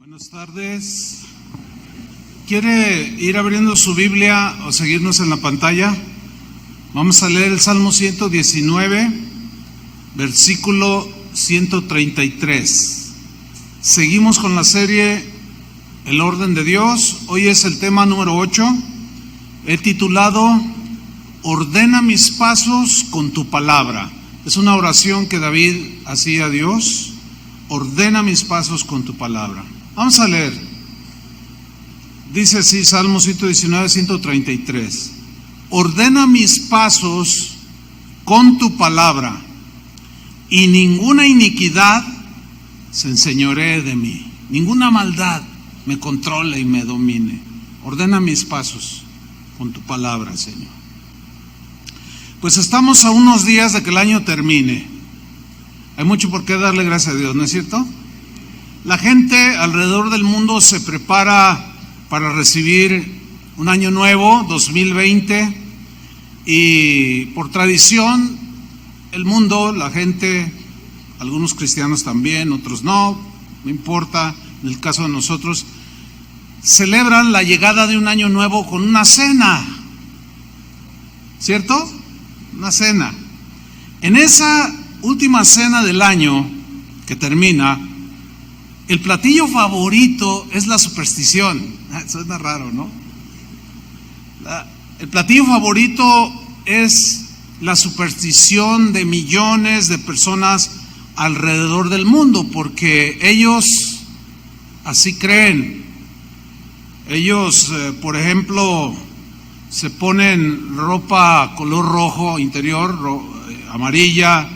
Buenas tardes. ¿Quiere ir abriendo su Biblia o seguirnos en la pantalla? Vamos a leer el Salmo 119, versículo 133. Seguimos con la serie El orden de Dios. Hoy es el tema número 8. He titulado Ordena mis pasos con tu palabra. Es una oración que David hacía a Dios. Ordena mis pasos con tu palabra. Vamos a leer. Dice así, Salmo 119, 133. Ordena mis pasos con tu palabra, y ninguna iniquidad se enseñoree de mí. Ninguna maldad me controle y me domine. Ordena mis pasos con tu palabra, Señor. Pues estamos a unos días de que el año termine. Hay mucho por qué darle gracias a Dios, ¿no es cierto? La gente alrededor del mundo se prepara para recibir un año nuevo, 2020, y por tradición el mundo, la gente, algunos cristianos también, otros no importa, en el caso de nosotros, celebran la llegada de un año nuevo con una cena, ¿cierto? Una cena. En esa última cena del año que termina, el platillo favorito es la superstición. Suena raro, ¿no? El platillo favorito es la superstición de millones de personas alrededor del mundo, porque ellos así creen. Ellos, por ejemplo, se ponen ropa color rojo interior, amarilla.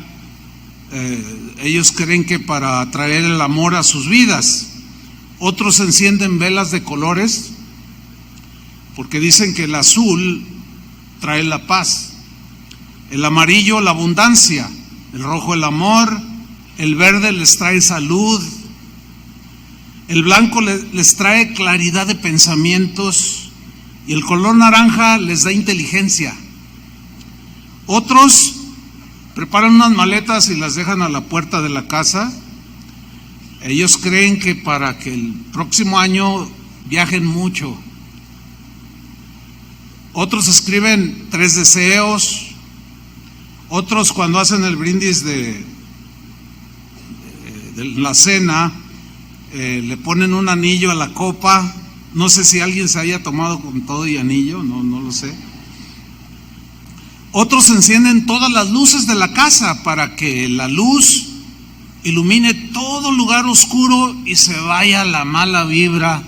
Ellos creen que para atraer el amor a sus vidas. Otros encienden velas de colores porque dicen que el azul trae la paz, el amarillo la abundancia, el rojo el amor, el verde les trae salud, el blanco les trae claridad de pensamientos y el color naranja les da inteligencia. Otros preparan unas maletas y las dejan a la puerta de la casa. Ellos creen que para que el próximo año viajen mucho. Otros escriben 3 deseos. Otros, cuando hacen el brindis de la cena, le ponen un anillo a la copa. No sé si alguien se haya tomado con todo y anillo, no lo sé. Otros encienden todas las luces de la casa para que la luz ilumine todo lugar oscuro y se vaya la mala vibra,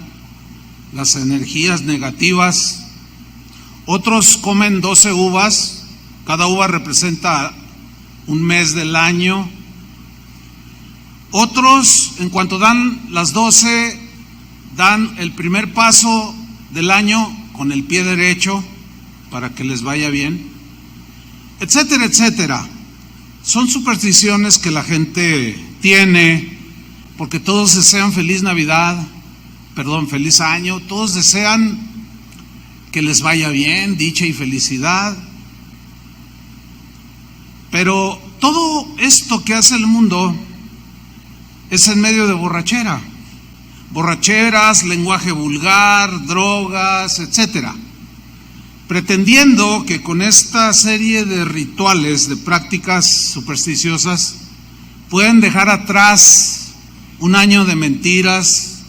las energías negativas. Otros comen 12 uvas, cada uva representa un mes del año. Otros, en cuanto dan las 12, dan el primer paso del año con el pie derecho para que les vaya bien, etcétera, etcétera. Son supersticiones que la gente tiene porque todos desean feliz año, todos desean que les vaya bien, dicha y felicidad. Pero todo esto que hace el mundo es en medio de borracheras, lenguaje vulgar, drogas, etcétera, pretendiendo que con esta serie de rituales, de prácticas supersticiosas, pueden dejar atrás un año de mentiras,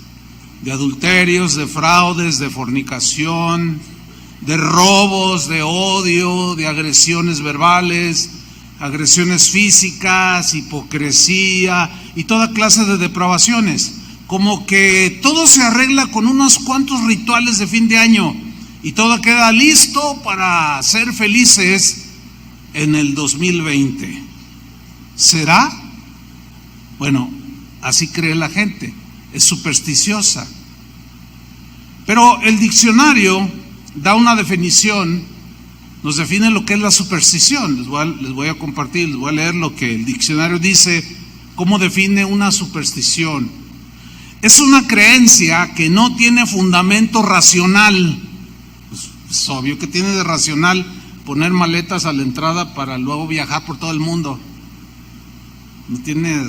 de adulterios, de fraudes, de fornicación, de robos, de odio, de agresiones verbales, agresiones físicas, hipocresía y toda clase de depravaciones. Como que todo se arregla con unos cuantos rituales de fin de año y todo queda listo para ser felices en el 2020. ¿Será? Bueno, así cree la gente, es supersticiosa. Pero el diccionario da una definición, nos define lo que es la superstición. Les voy a compartir, les voy a leer lo que el diccionario dice, cómo define una superstición. Es una creencia que no tiene fundamento racional. Es obvio que tiene de racional poner maletas a la entrada para luego viajar por todo el mundo. No tiene,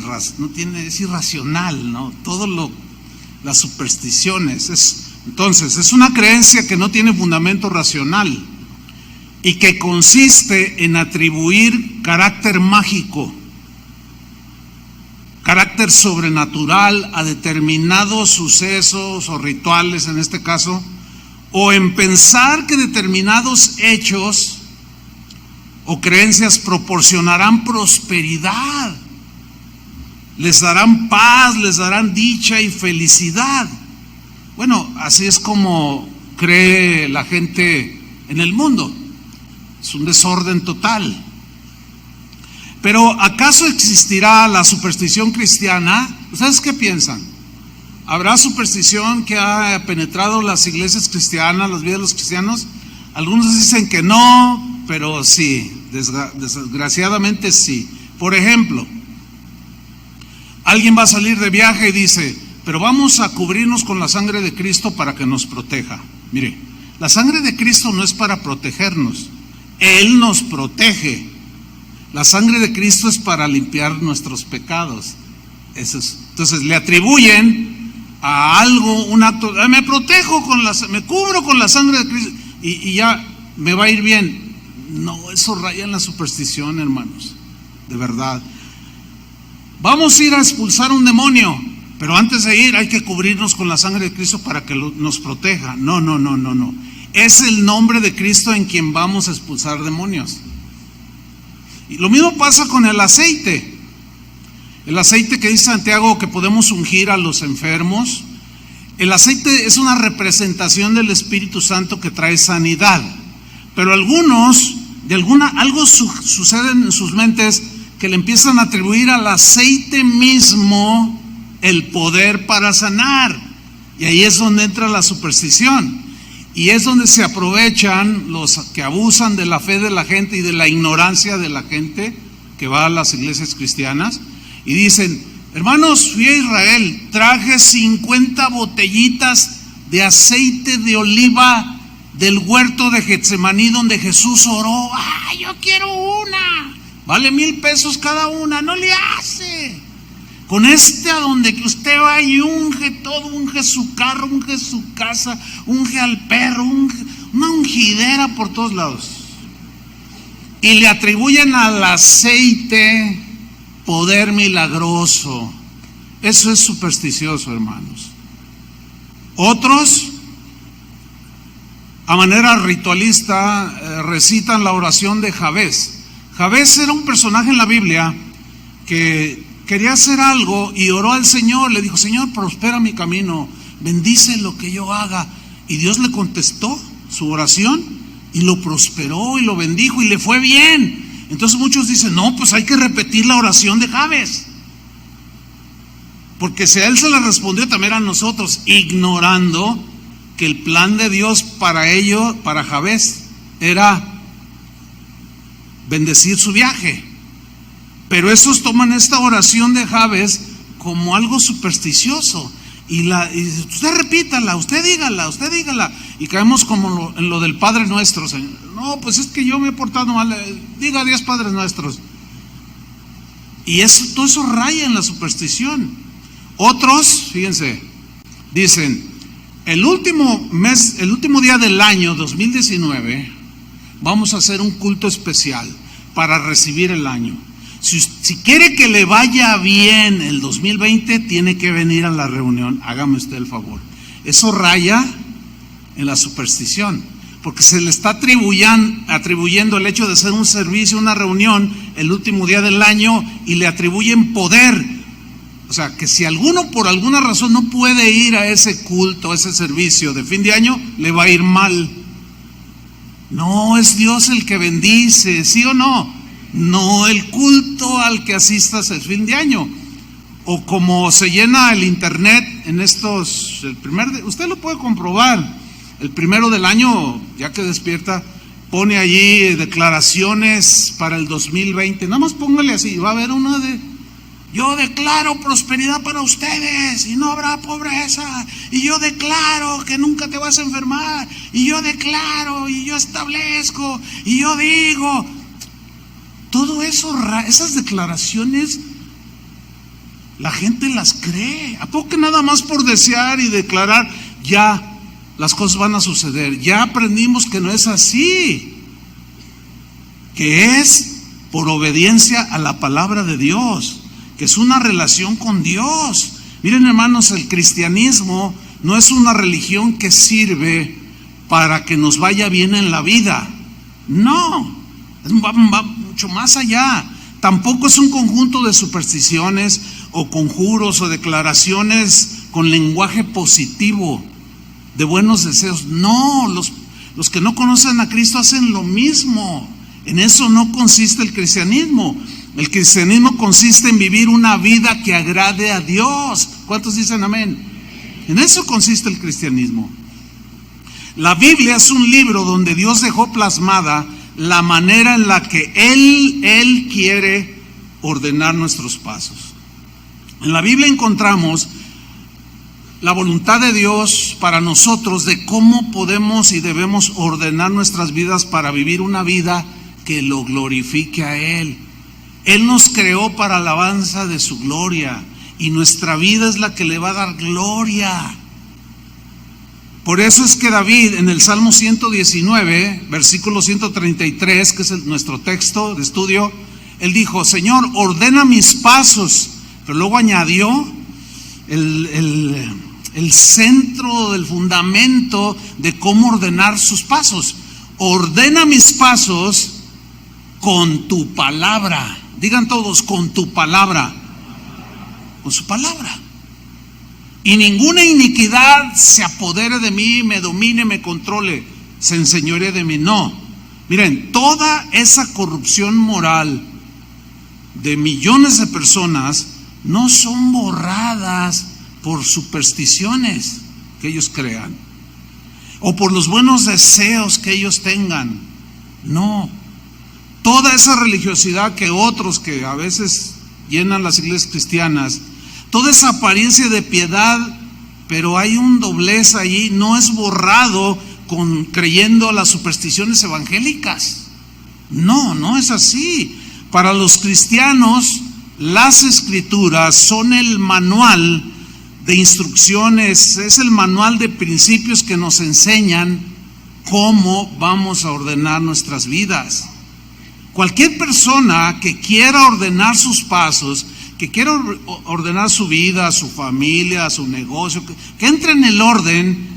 es irracional, ¿no? Todo las supersticiones. Entonces, es una creencia que no tiene fundamento racional y que consiste en atribuir carácter mágico, carácter sobrenatural a determinados sucesos o rituales en este caso, o en pensar que determinados hechos o creencias proporcionarán prosperidad, les darán paz, les darán dicha y felicidad. Bueno, así es como cree la gente en el mundo. Es un desorden total. Pero ¿acaso existirá la superstición cristiana? ¿Ustedes qué piensan? ¿Habrá superstición que ha penetrado las iglesias cristianas, las vidas de los cristianos? Algunos dicen que no, pero sí, desgraciadamente sí. Por ejemplo, alguien va a salir de viaje y dice: pero vamos a cubrirnos con la sangre de Cristo para que nos proteja. Mire, la sangre de Cristo no es para protegernos, Él nos protege. La sangre de Cristo es para limpiar nuestros pecados. Eso es. Entonces le atribuyen a algo un acto: me protejo me cubro con la sangre de Cristo y ya me va a ir bien. No, eso raya en la superstición, hermanos, de verdad. Vamos a ir a expulsar un demonio, pero antes de ir hay que cubrirnos con la sangre de Cristo para que nos proteja. No. Es el nombre de Cristo en quien vamos a expulsar demonios. Y lo mismo pasa con el aceite. El aceite que dice Santiago que podemos ungir a los enfermos. El aceite es una representación del Espíritu Santo que trae sanidad. Pero algunos, algo sucede en sus mentes que le empiezan a atribuir al aceite mismo el poder para sanar. Y ahí es donde entra la superstición. Y es donde se aprovechan los que abusan de la fe de la gente y de la ignorancia de la gente que va a las iglesias cristianas y dicen: hermanos, fui a Israel, traje 50 botellitas de aceite de oliva del huerto de Getsemaní donde Jesús oró. Yo quiero una, vale $1,000 cada una, no le hace. Con a donde que usted va y unge todo, unge su carro, unge su casa, unge al perro, una ungidera por todos lados. Y le atribuyen al aceite poder milagroso. Eso es supersticioso, hermanos. Otros, a manera ritualista, recitan la oración de Jabez. Jabez era un personaje en la Biblia que quería hacer algo y oró al Señor. Le dijo: Señor, prospera mi camino, bendice lo que yo haga. Y Dios le contestó su oración y lo prosperó y lo bendijo y le fue bien. Entonces muchos dicen: no, pues hay que repetir la oración de Jabez, porque si a él se le respondió, también a nosotros, ignorando que el plan de Dios para Jabez, era bendecir su viaje. Pero esos toman esta oración de Jabez como algo supersticioso y usted repítala, usted dígala, y caemos como en lo del Padre Nuestro. No, pues es que yo me he portado mal, diga 10 Padres Nuestros. Y todo eso raya en la superstición. Otros, fíjense, dicen: el último día del año 2019 vamos a hacer un culto especial para recibir el año. Si quiere que le vaya bien el 2020, tiene que venir a la reunión. Hágame usted el favor. Eso raya en la superstición, porque se le está atribuyendo el hecho de hacer un servicio, una reunión el último día del año, y le atribuyen poder. O sea, que si alguno por alguna razón no puede ir a ese culto, a ese servicio de fin de año, le va a ir mal. No, es Dios el que bendice, ¿sí o no? No el culto al que asistas el fin de año. O como se llena el internet en usted lo puede comprobar, el primero del año, ya que despierta, pone allí declaraciones para el 2020. Nada más póngale así, va a haber uno de: yo declaro prosperidad para ustedes y no habrá pobreza, y yo declaro que nunca te vas a enfermar, y yo declaro, y yo establezco, y yo digo. Todo eso, esas declaraciones la gente las cree. ¿A poco que nada más por desear y declarar ya las cosas van a suceder? Ya aprendimos que no es así, que es por obediencia a la palabra de Dios, que es una relación con Dios. Miren, hermanos, el cristianismo no es una religión que sirve para que nos vaya bien en la vida. No, va mucho más allá. Tampoco es un conjunto de supersticiones o conjuros o declaraciones con lenguaje positivo de buenos deseos. No, los que no conocen a Cristo hacen lo mismo. En eso no consiste el cristianismo. El cristianismo consiste en vivir una vida que agrade a Dios. ¿Cuántos dicen amén? En eso consiste el cristianismo. La Biblia es un libro donde Dios dejó plasmada la manera en la que Él quiere ordenar nuestros pasos. En la Biblia encontramos la voluntad de Dios para nosotros de cómo podemos y debemos ordenar nuestras vidas para vivir una vida que lo glorifique a Él. Él nos creó para alabanza de su gloria y nuestra vida es la que le va a dar gloria. Por eso es que David en el Salmo 119, versículo 133, que es nuestro texto de estudio, él dijo: Señor, ordena mis pasos. Pero luego añadió el centro del fundamento de cómo ordenar sus pasos. Ordena mis pasos con tu palabra. Digan todos, con tu palabra. Con su palabra. Y ninguna iniquidad se apodere de mí, me domine, me controle, se enseñoree de mí. No. Miren, toda esa corrupción moral de millones de personas no son borradas por supersticiones que ellos crean o por los buenos deseos que ellos tengan. No. Toda esa religiosidad que otros que a veces llenan las iglesias cristianas, toda esa apariencia de piedad, pero hay un doblez allí, no es borrado creyendo a las supersticiones evangélicas. No, no es así. Para los cristianos, las escrituras son el manual de instrucciones, es el manual de principios que nos enseñan cómo vamos a ordenar nuestras vidas. Cualquier persona que quiera ordenar sus pasos, que quiera ordenar su vida, su familia, su negocio, que entre en el orden,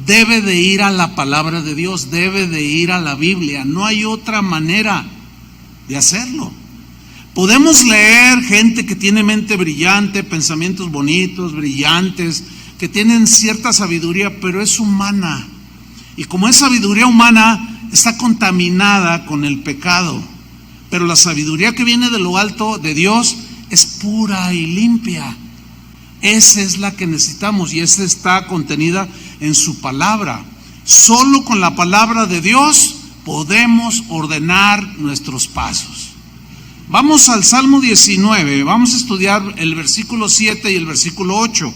debe de ir a la palabra de Dios, debe de ir a la Biblia. No hay otra manera de hacerlo. Podemos leer gente que tiene mente brillante, pensamientos bonitos, brillantes, que tienen cierta sabiduría, pero es humana. Y como es sabiduría humana, está contaminada con el pecado. Pero la sabiduría que viene de lo alto, de Dios, es pura y limpia. Esa es la que necesitamos y esa está contenida en su palabra. Solo con la palabra de Dios podemos ordenar nuestros pasos. Vamos al Salmo 19, vamos a estudiar el versículo 7 y el versículo 8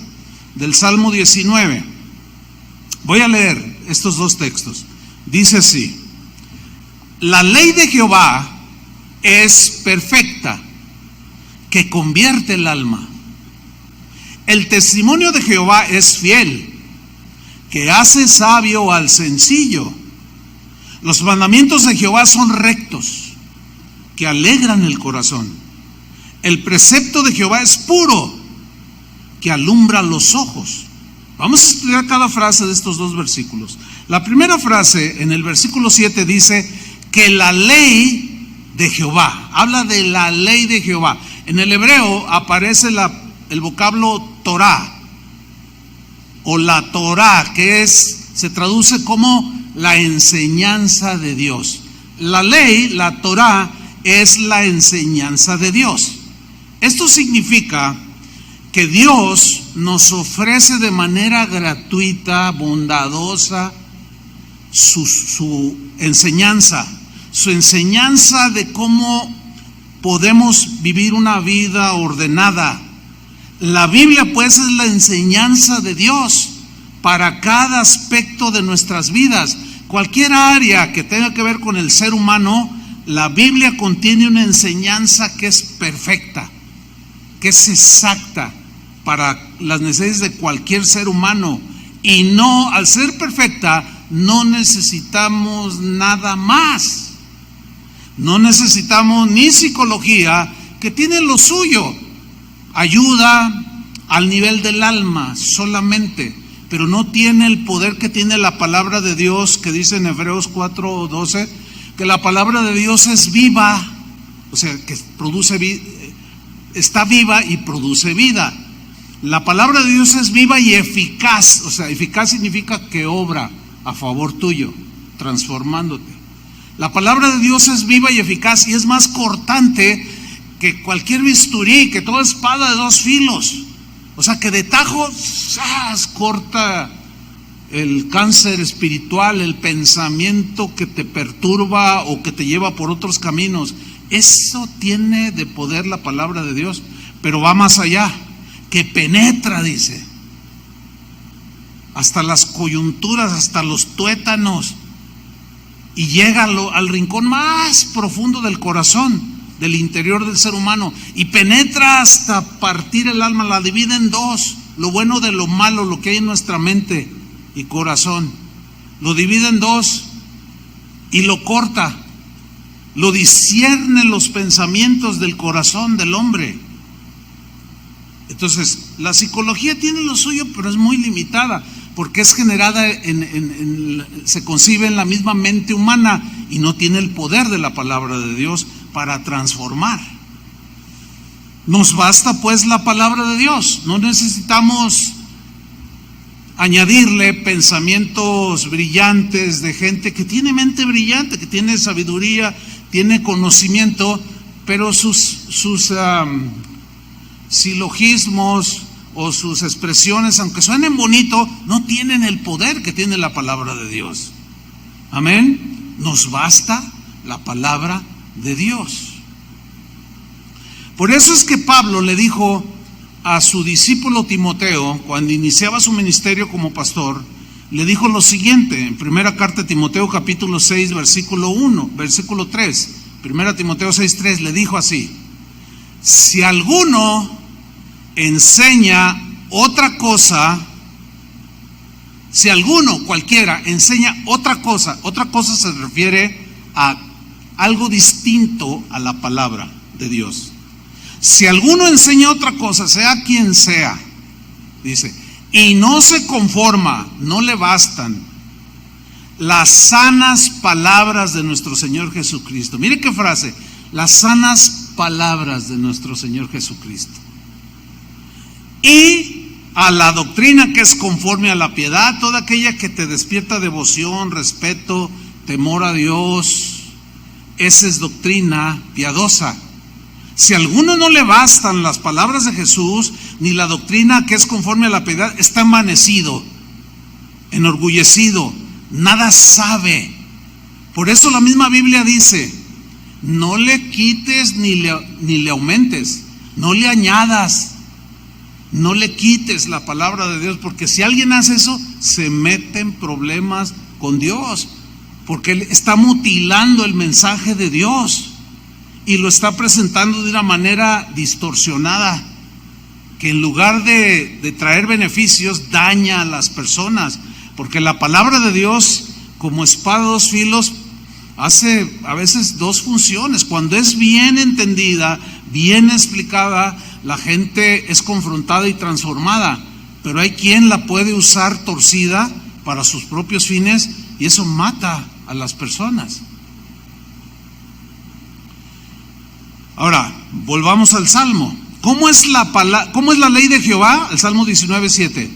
del Salmo 19. Voy a leer estos dos textos. Dice así: la ley de Jehová es perfecta, que convierte el alma. El testimonio de Jehová es fiel, que hace sabio al sencillo. Los mandamientos de Jehová son rectos, que alegran el corazón. El precepto de Jehová es puro, que alumbra los ojos. Vamos a estudiar cada frase de estos dos versículos. La primera frase en el versículo 7 dice que la ley de Jehová, habla de la ley de Jehová. En el hebreo aparece el vocablo Torah o la Torah, que se traduce como la enseñanza de Dios. La ley, la Torah, es la enseñanza de Dios. Esto significa que Dios nos ofrece de manera gratuita, bondadosa, su enseñanza de cómo podemos vivir una vida ordenada. La Biblia pues es la enseñanza de Dios para cada aspecto de nuestras vidas. Cualquier área que tenga que ver con el ser humano, la Biblia contiene una enseñanza que es perfecta. que es exacta para las necesidades de cualquier ser humano, y no, al ser perfecta, no necesitamos nada más. No necesitamos ni psicología, que tiene lo suyo, ayuda al nivel del alma solamente, pero no tiene el poder que tiene la palabra de Dios, que dice en Hebreos 4:12, que la palabra de Dios es viva, o sea, que está viva y produce vida. La palabra de Dios es viva y eficaz, o sea, eficaz significa que obra a favor tuyo, transformándote. La palabra de Dios es viva y eficaz y es más cortante que cualquier bisturí, que toda espada de dos filos. O sea, que de tajo corta el cáncer espiritual, el pensamiento que te perturba o que te lleva por otros caminos. Eso tiene de poder la palabra de Dios, pero va más allá, que penetra, dice, hasta las coyunturas, hasta los tuétanos, y llega al rincón más profundo del corazón, del interior del ser humano, y penetra hasta partir el alma, la divide en dos, lo bueno de lo malo, lo que hay en nuestra mente y corazón, lo divide en dos y lo corta, lo discierne los pensamientos del corazón del hombre. Entonces, la psicología tiene lo suyo, pero es muy limitada, porque es generada se concibe en la misma mente humana y no tiene el poder de la palabra de Dios para transformar. Nos basta pues la palabra de Dios, no necesitamos añadirle pensamientos brillantes de gente que tiene mente brillante, que tiene sabiduría, tiene conocimiento, pero sus silogismos o sus expresiones, aunque suenen bonito, no tienen el poder que tiene la palabra de Dios. Amén. Nos basta la palabra de Dios. Por eso es que Pablo le dijo a su discípulo Timoteo, cuando iniciaba su ministerio como pastor, le dijo lo siguiente, en primera carta de Timoteo capítulo 6, versículo 3, primera Timoteo 6:3, le dijo así: si alguno enseña otra cosa, si alguno, cualquiera, enseña otra cosa se refiere a algo distinto a la palabra de Dios. Si alguno enseña otra cosa, sea quien sea, dice, y no se conforma, no le bastan las sanas palabras de nuestro Señor Jesucristo. Mire qué frase, las sanas palabras de nuestro Señor Jesucristo. Y a la doctrina que es conforme a la piedad, toda aquella que te despierta devoción, respeto, temor a Dios, esa es doctrina piadosa. Si a alguno no le bastan las palabras de Jesús, ni la doctrina que es conforme a la piedad, está envanecido, enorgullecido, nada sabe. Por eso la misma Biblia dice: no le quites ni le aumentes, no le añadas, no le quites la palabra de Dios, porque si alguien hace eso, se mete en problemas con Dios, porque él está mutilando el mensaje de Dios y lo está presentando de una manera distorsionada, que en lugar de traer beneficios, daña a las personas, porque la palabra de Dios, como espada de dos filos, hace a veces dos funciones. Cuando es bien entendida, bien explicada, la gente es confrontada y transformada, pero hay quien la puede usar torcida para sus propios fines y eso mata a las personas. Ahora, volvamos al Salmo. ¿Cómo es la ley de Jehová? El Salmo 19:7.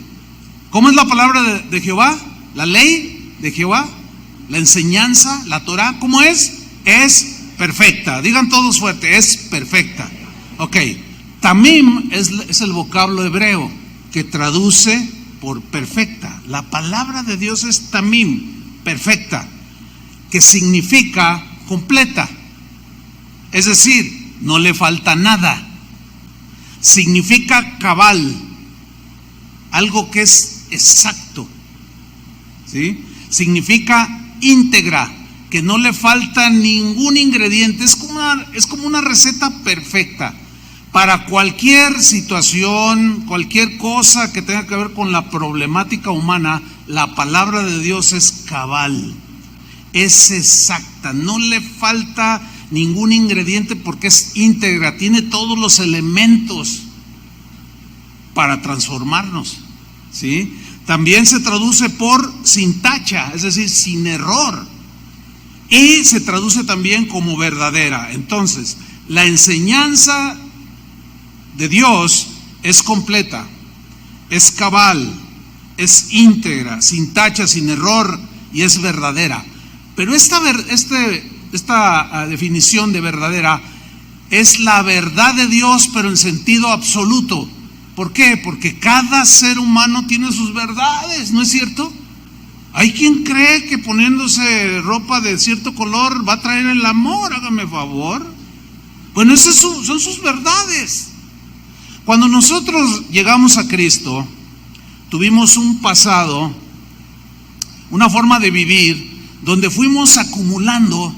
¿Cómo es la palabra de Jehová? La ley de Jehová, la enseñanza, la Torah, ¿cómo es? Es perfecta. Digan todos fuerte, es perfecta. Ok. Tamim es el vocablo hebreo que traduce por perfecta. La palabra de Dios es tamim, perfecta, que significa completa. Es decir, no le falta nada. Significa cabal, algo que es exacto, ¿sí? Significa íntegra, que no le falta ningún ingrediente. Es como una receta perfecta. Para cualquier situación, cualquier cosa que tenga que ver con la problemática humana, la palabra de Dios es cabal, es exacta, no le falta ningún ingrediente porque es íntegra, tiene todos los elementos para transformarnos, ¿sí? También se traduce por sin tacha, es decir, sin error, y se traduce también como verdadera. Entonces, la enseñanza de Dios es completa, es cabal, es íntegra, sin tacha, sin error, y es verdadera. Pero esta definición de verdadera es la verdad de Dios, pero en sentido absoluto. ¿Por qué? Porque cada ser humano tiene sus verdades, ¿no es cierto? Hay quien cree que poniéndose ropa de cierto color va a traer el amor, hágame favor. Bueno, esas son sus verdades. Cuando nosotros llegamos a Cristo, tuvimos un pasado, una forma de vivir, donde fuimos acumulando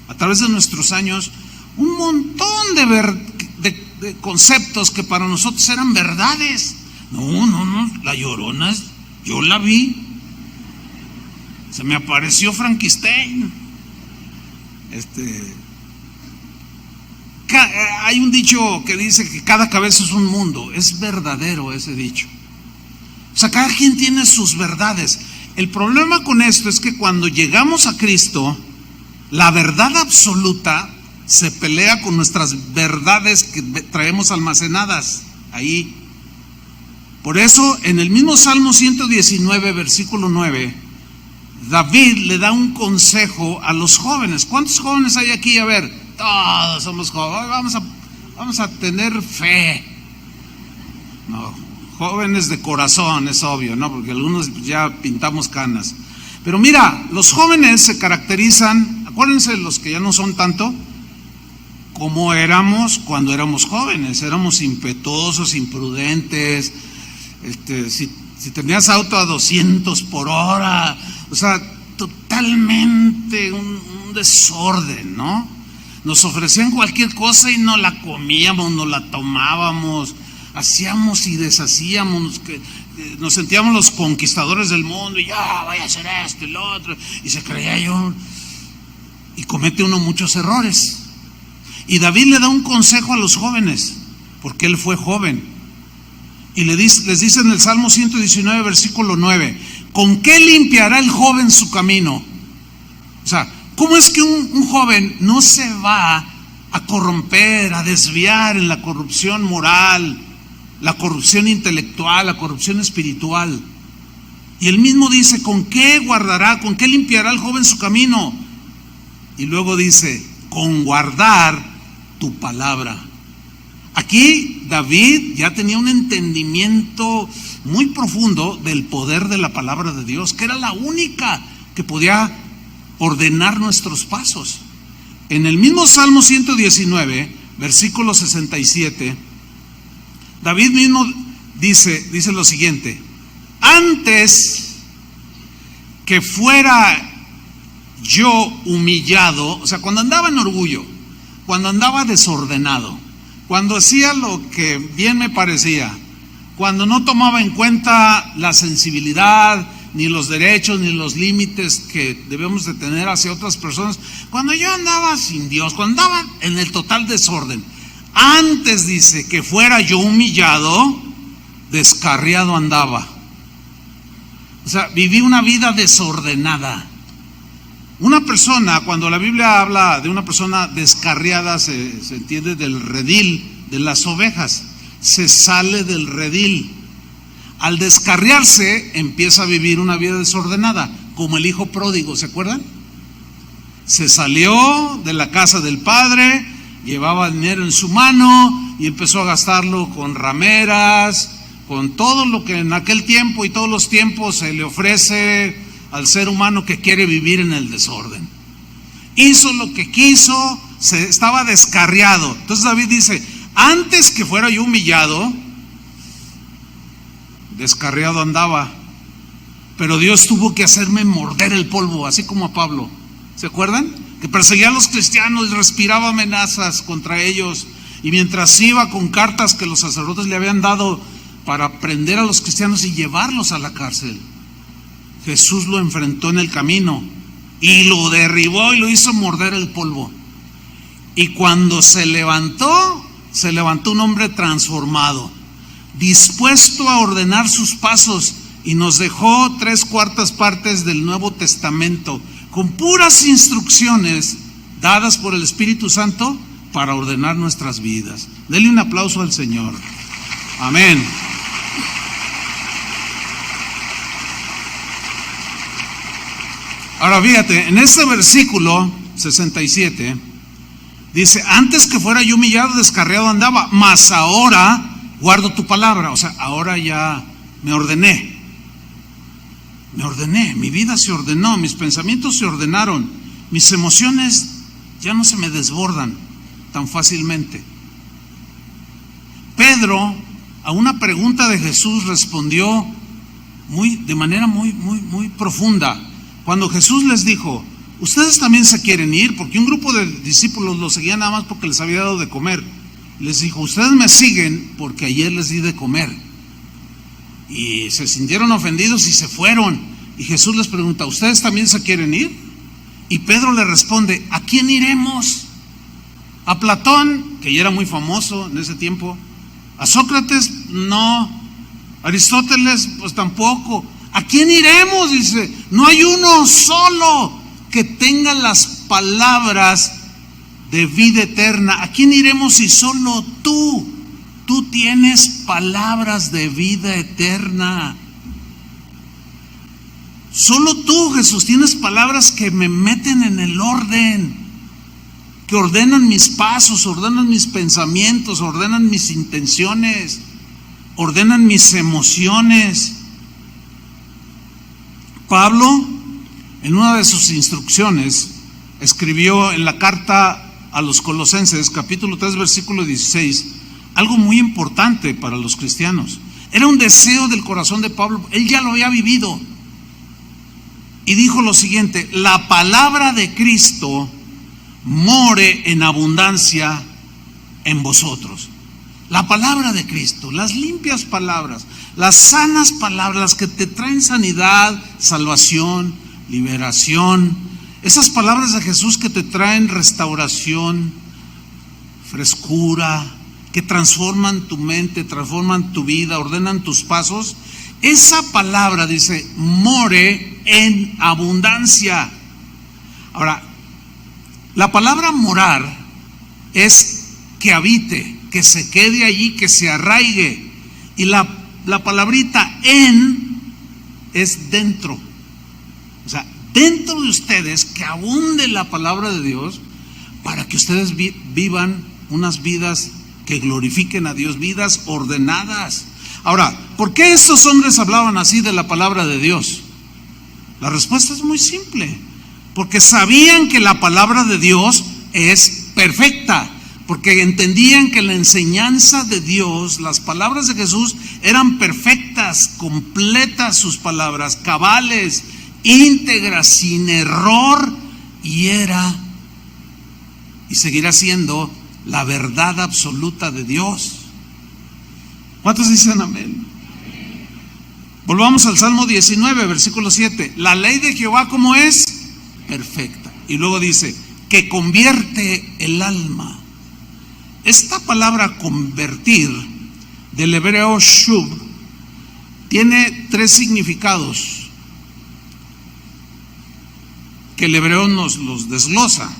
a través de nuestros años un montón de conceptos que para nosotros eran verdades. No, la Llorona, yo la vi, se me apareció Frankenstein. Hay un dicho que dice que cada cabeza es un mundo. Es verdadero ese dicho. O sea, cada quien tiene sus verdades. El problema con esto es que cuando llegamos a Cristo, la verdad absoluta se pelea con nuestras verdades que traemos almacenadas ahí. Por eso, en el mismo Salmo 119, versículo 9, David le da un consejo a los jóvenes. ¿Cuántos jóvenes hay aquí? A ver, todos somos jóvenes. Vamos a tener fe. No, jóvenes de corazón, es obvio, ¿no? Porque algunos ya pintamos canas. Pero mira, los jóvenes se caracterizan, acuérdense los que ya no son tanto, como éramos cuando éramos jóvenes. Éramos impetuosos, imprudentes. Si tenías auto a 200 por hora, o sea, totalmente un desorden, ¿no? Nos ofrecían cualquier cosa y no la comíamos, no la tomábamos, hacíamos y deshacíamos, nos sentíamos los conquistadores del mundo y ya, vaya a hacer esto y lo otro, y se creía yo, y comete uno muchos errores. Y David le da un consejo a los jóvenes, porque él fue joven, y les dice en el Salmo 119, versículo 9, ¿con qué limpiará el joven su camino? O sea, ¿cómo es que un joven no se va a corromper, a desviar en la corrupción moral, la corrupción intelectual, la corrupción espiritual? Y él mismo dice, ¿con qué guardará, con qué limpiará el joven su camino? Y luego dice, con guardar tu palabra. Aquí David ya tenía un entendimiento muy profundo del poder de la palabra de Dios, que era la única que podía ordenar nuestros pasos. En el mismo Salmo 119, versículo 67, David mismo dice lo siguiente: antes que fuera yo humillado, o sea, cuando andaba en orgullo, cuando andaba desordenado, cuando hacía lo que bien me parecía, cuando no tomaba en cuenta la sensibilidad, ni los derechos, ni los límites que debemos de tener hacia otras personas, cuando yo andaba sin Dios, cuando andaba en el total desorden, antes dice que fuera yo humillado, descarriado andaba. O sea, viví una vida desordenada. Una persona, cuando la Biblia habla de una persona descarriada, se entiende del redil, de las ovejas, se sale del redil. Al descarriarse, empieza a vivir una vida desordenada, como el hijo pródigo, ¿se acuerdan? Se salió de la casa del padre, llevaba dinero en su mano y empezó a gastarlo con rameras, con todo lo que en aquel tiempo y todos los tiempos se le ofrece al ser humano que quiere vivir en el desorden. Hizo lo que quiso, estaba descarriado. Entonces David dice, antes que fuera yo humillado, descarriado andaba, pero Dios tuvo que hacerme morder el polvo, así como a Pablo. ¿Se acuerdan? Que perseguía a los cristianos y respiraba amenazas contra ellos Y mientras iba con cartas que los sacerdotes le habían dado para prender a los cristianos y llevarlos a la cárcel, Jesús lo enfrentó en el camino y lo derribó y lo hizo morder el polvo. Y cuando se levantó un hombre transformado, dispuesto a ordenar sus pasos, y nos dejó 3/4 partes del Nuevo Testamento con puras instrucciones dadas por el Espíritu Santo para ordenar nuestras vidas. Denle un aplauso al Señor. Amén. Ahora fíjate, en este versículo 67 dice: antes que fuera yo humillado, descarriado andaba, mas ahora guardo tu palabra. O sea, ahora ya me ordené, mi vida se ordenó, mis pensamientos se ordenaron, mis emociones ya no se me desbordan tan fácilmente. Pedro, a una pregunta de Jesús, respondió de manera muy profunda. Cuando Jesús les dijo: ustedes también se quieren ir, porque un grupo de discípulos lo seguían nada más porque les había dado de comer. Les dijo: ustedes me siguen porque ayer les di de comer. Y se sintieron ofendidos y se fueron. Y Jesús les pregunta: ¿ustedes también se quieren ir? Y Pedro le responde: ¿a quién iremos? A Platón, que ya era muy famoso en ese tiempo. A Sócrates, no. A Aristóteles, pues tampoco. ¿A quién iremos? Dice: no hay uno solo que tenga las palabras de vida eterna. ¿A quién iremos si solo tú tienes palabras de vida eterna? Solo tú, Jesús, tienes palabras que me meten en el orden, que ordenan mis pasos, ordenan mis pensamientos, ordenan mis intenciones, ordenan mis emociones. Pablo, en una de sus instrucciones, escribió en la carta a los Colosenses, capítulo 3, versículo 16, algo muy importante para los cristianos. Era un deseo del corazón de Pablo, él ya lo había vivido. Y dijo lo siguiente: la palabra de Cristo more en abundancia en vosotros. La palabra de Cristo, las limpias palabras, las sanas palabras, las que te traen sanidad, salvación, liberación. Esas palabras de Jesús que te traen restauración, frescura, que transforman tu mente, transforman tu vida, ordenan tus pasos. Esa palabra, dice, more en abundancia. Ahora, la palabra morar es que habite, que se quede allí, que se arraigue. Y la palabrita en es dentro. O sea, dentro de ustedes, que abunde la palabra de Dios para que ustedes vivan unas vidas que glorifiquen a Dios, vidas ordenadas. Ahora, ¿por qué estos hombres hablaban así de la palabra de Dios? La respuesta es muy simple: porque sabían que la palabra de Dios es perfecta, porque entendían que la enseñanza de Dios, las palabras de Jesús eran perfectas, completas sus palabras, cabales, íntegras, sin error, y seguirá siendo la verdad absoluta de Dios. ¿Cuántos dicen amén? Volvamos al Salmo 19, versículo 7. La ley de Jehová, ¿cómo es? Perfecta. Y luego dice: que convierte el alma. Esta palabra convertir, del hebreo shub, tiene 3 significados que el hebreo nos los desglosa.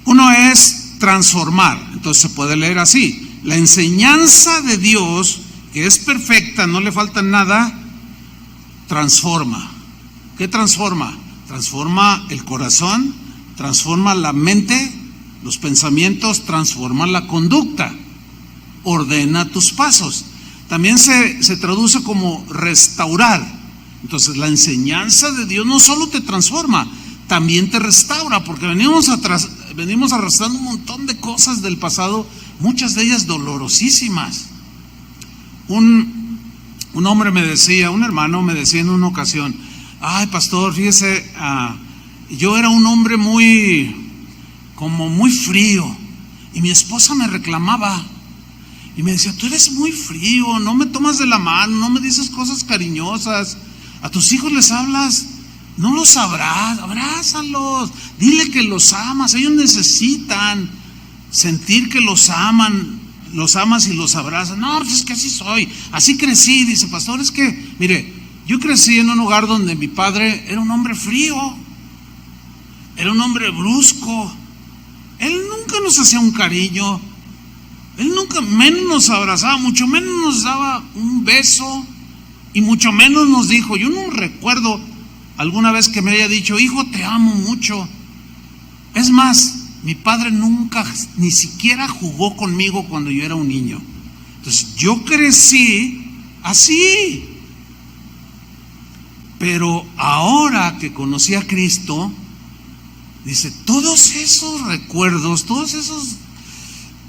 Uno es transformar. Entonces se puede leer así: la enseñanza de Dios, que es perfecta, no le falta nada, transforma. ¿Qué transforma? Transforma el corazón, transforma la mente, los pensamientos, transforma la conducta, ordena tus pasos. También se traduce como restaurar. Entonces la enseñanza de Dios no solo te transforma, también te restaura, porque venimos arrastrando un montón de cosas del pasado, muchas de ellas dolorosísimas. Un hombre me decía, un hermano me decía en una ocasión: ay, pastor, fíjese, yo era un hombre muy frío, Y mi esposa me reclamaba y me decía: tú eres muy frío, no me tomas de la mano, no me dices cosas cariñosas, a tus hijos les hablas, no los abrázalos, dile que los amas, ellos necesitan sentir que los amas y los abrazas. No, pues es que así soy, así crecí. Dice: pastor, es que, mire, yo crecí en un hogar donde mi padre era un hombre frío, era un hombre brusco, él nunca nos hacía un cariño, él nunca menos nos abrazaba, mucho menos nos daba un beso, y mucho menos nos dijo. Yo no recuerdo alguna vez que me haya dicho: hijo, te amo mucho. Es más, mi padre nunca ni siquiera jugó conmigo cuando yo era un niño. Entonces yo crecí así. Pero ahora que conocí a Cristo, dice, todos esos recuerdos, todas esas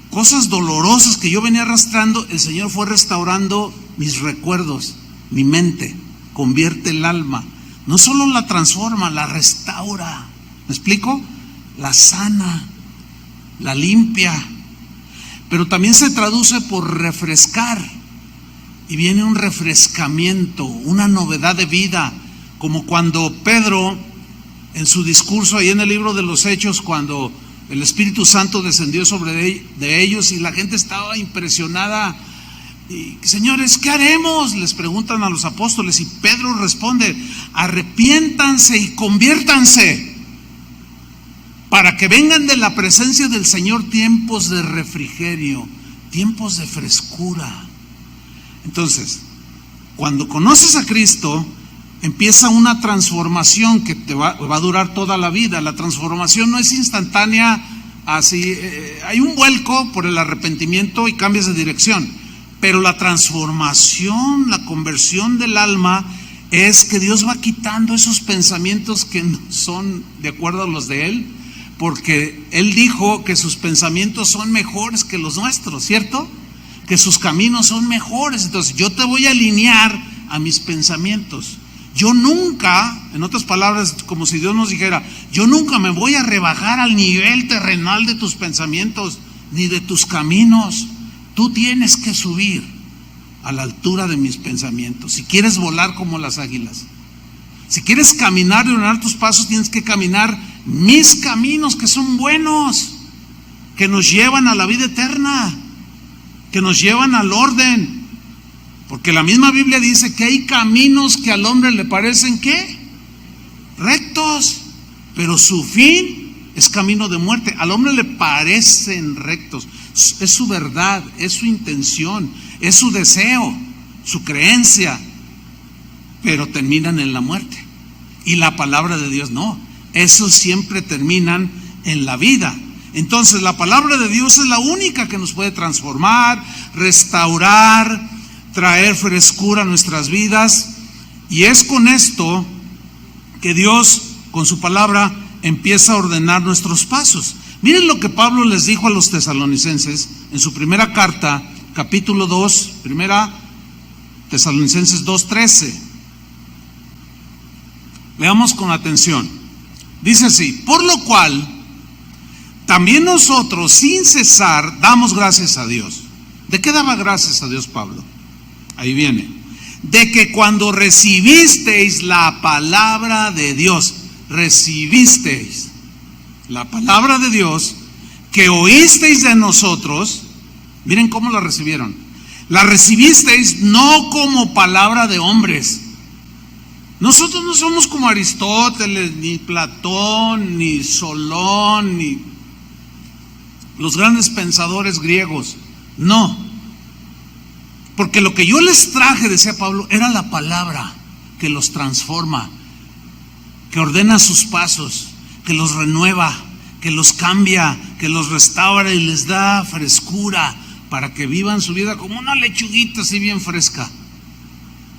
cosas dolorosas que yo venía arrastrando, el Señor fue restaurando mis recuerdos, mi mente, convierte el alma. No solo la transforma, la restaura. ¿Me explico? La sana, la limpia. Pero también se traduce por refrescar. Y viene un refrescamiento, una novedad de vida. Como cuando Pedro, en su discurso ahí en el libro de los Hechos, cuando el Espíritu Santo descendió sobre de ellos y la gente estaba impresionada. Y, señores, ¿qué haremos?, les preguntan a los apóstoles, y Pedro responde: arrepiéntanse y conviértanse, para que vengan de la presencia del Señor tiempos de refrigerio, tiempos de frescura. Entonces, cuando conoces a Cristo, empieza una transformación que te va a durar toda la vida. La transformación no es instantánea, así, hay un vuelco por el arrepentimiento y cambias de dirección. Pero la transformación, la conversión del alma, es que Dios va quitando esos pensamientos que no son de acuerdo a los de Él, porque Él dijo que sus pensamientos son mejores que los nuestros, ¿cierto? Que sus caminos son mejores. Entonces yo te voy a alinear a mis pensamientos. Yo nunca, en otras palabras, como si Dios nos dijera: yo nunca me voy a rebajar al nivel terrenal de tus pensamientos ni de tus caminos. Tú tienes que subir a la altura de mis pensamientos. Si quieres volar como las águilas, si quieres caminar y ordenar tus pasos, tienes que caminar mis caminos, que son buenos, que nos llevan a la vida eterna, que nos llevan al orden. Porque la misma Biblia dice que hay caminos que al hombre le parecen, ¿qué?, rectos, pero su fin es camino de muerte. Al hombre le parecen rectos, es su verdad, es su intención, es su deseo, su creencia, pero terminan en la muerte. Y la palabra de Dios no, esos siempre terminan en la vida. Entonces la palabra de Dios es la única que nos puede transformar, restaurar, traer frescura a nuestras vidas. Y es con esto que Dios, con su palabra, empieza a ordenar nuestros pasos. Miren lo que Pablo les dijo a los tesalonicenses en su primera carta, capítulo 2, primera Tesalonicenses 2:13. Leamos con atención. Dice así: por lo cual también nosotros sin cesar damos gracias a Dios. ¿De qué daba gracias a Dios Pablo? Ahí viene: de que cuando recibisteis la palabra de Dios, recibisteis la palabra de Dios, que oísteis de nosotros. Miren cómo la recibieron. La recibisteis no como palabra de hombres. Nosotros no somos como Aristóteles, ni Platón, ni Solón, ni los grandes pensadores griegos. No. Porque lo que yo les traje, decía Pablo, era la palabra que los transforma, que ordena sus pasos, que los renueva, que los cambia, que los restaura y les da frescura para que vivan su vida como una lechuguita así bien fresca.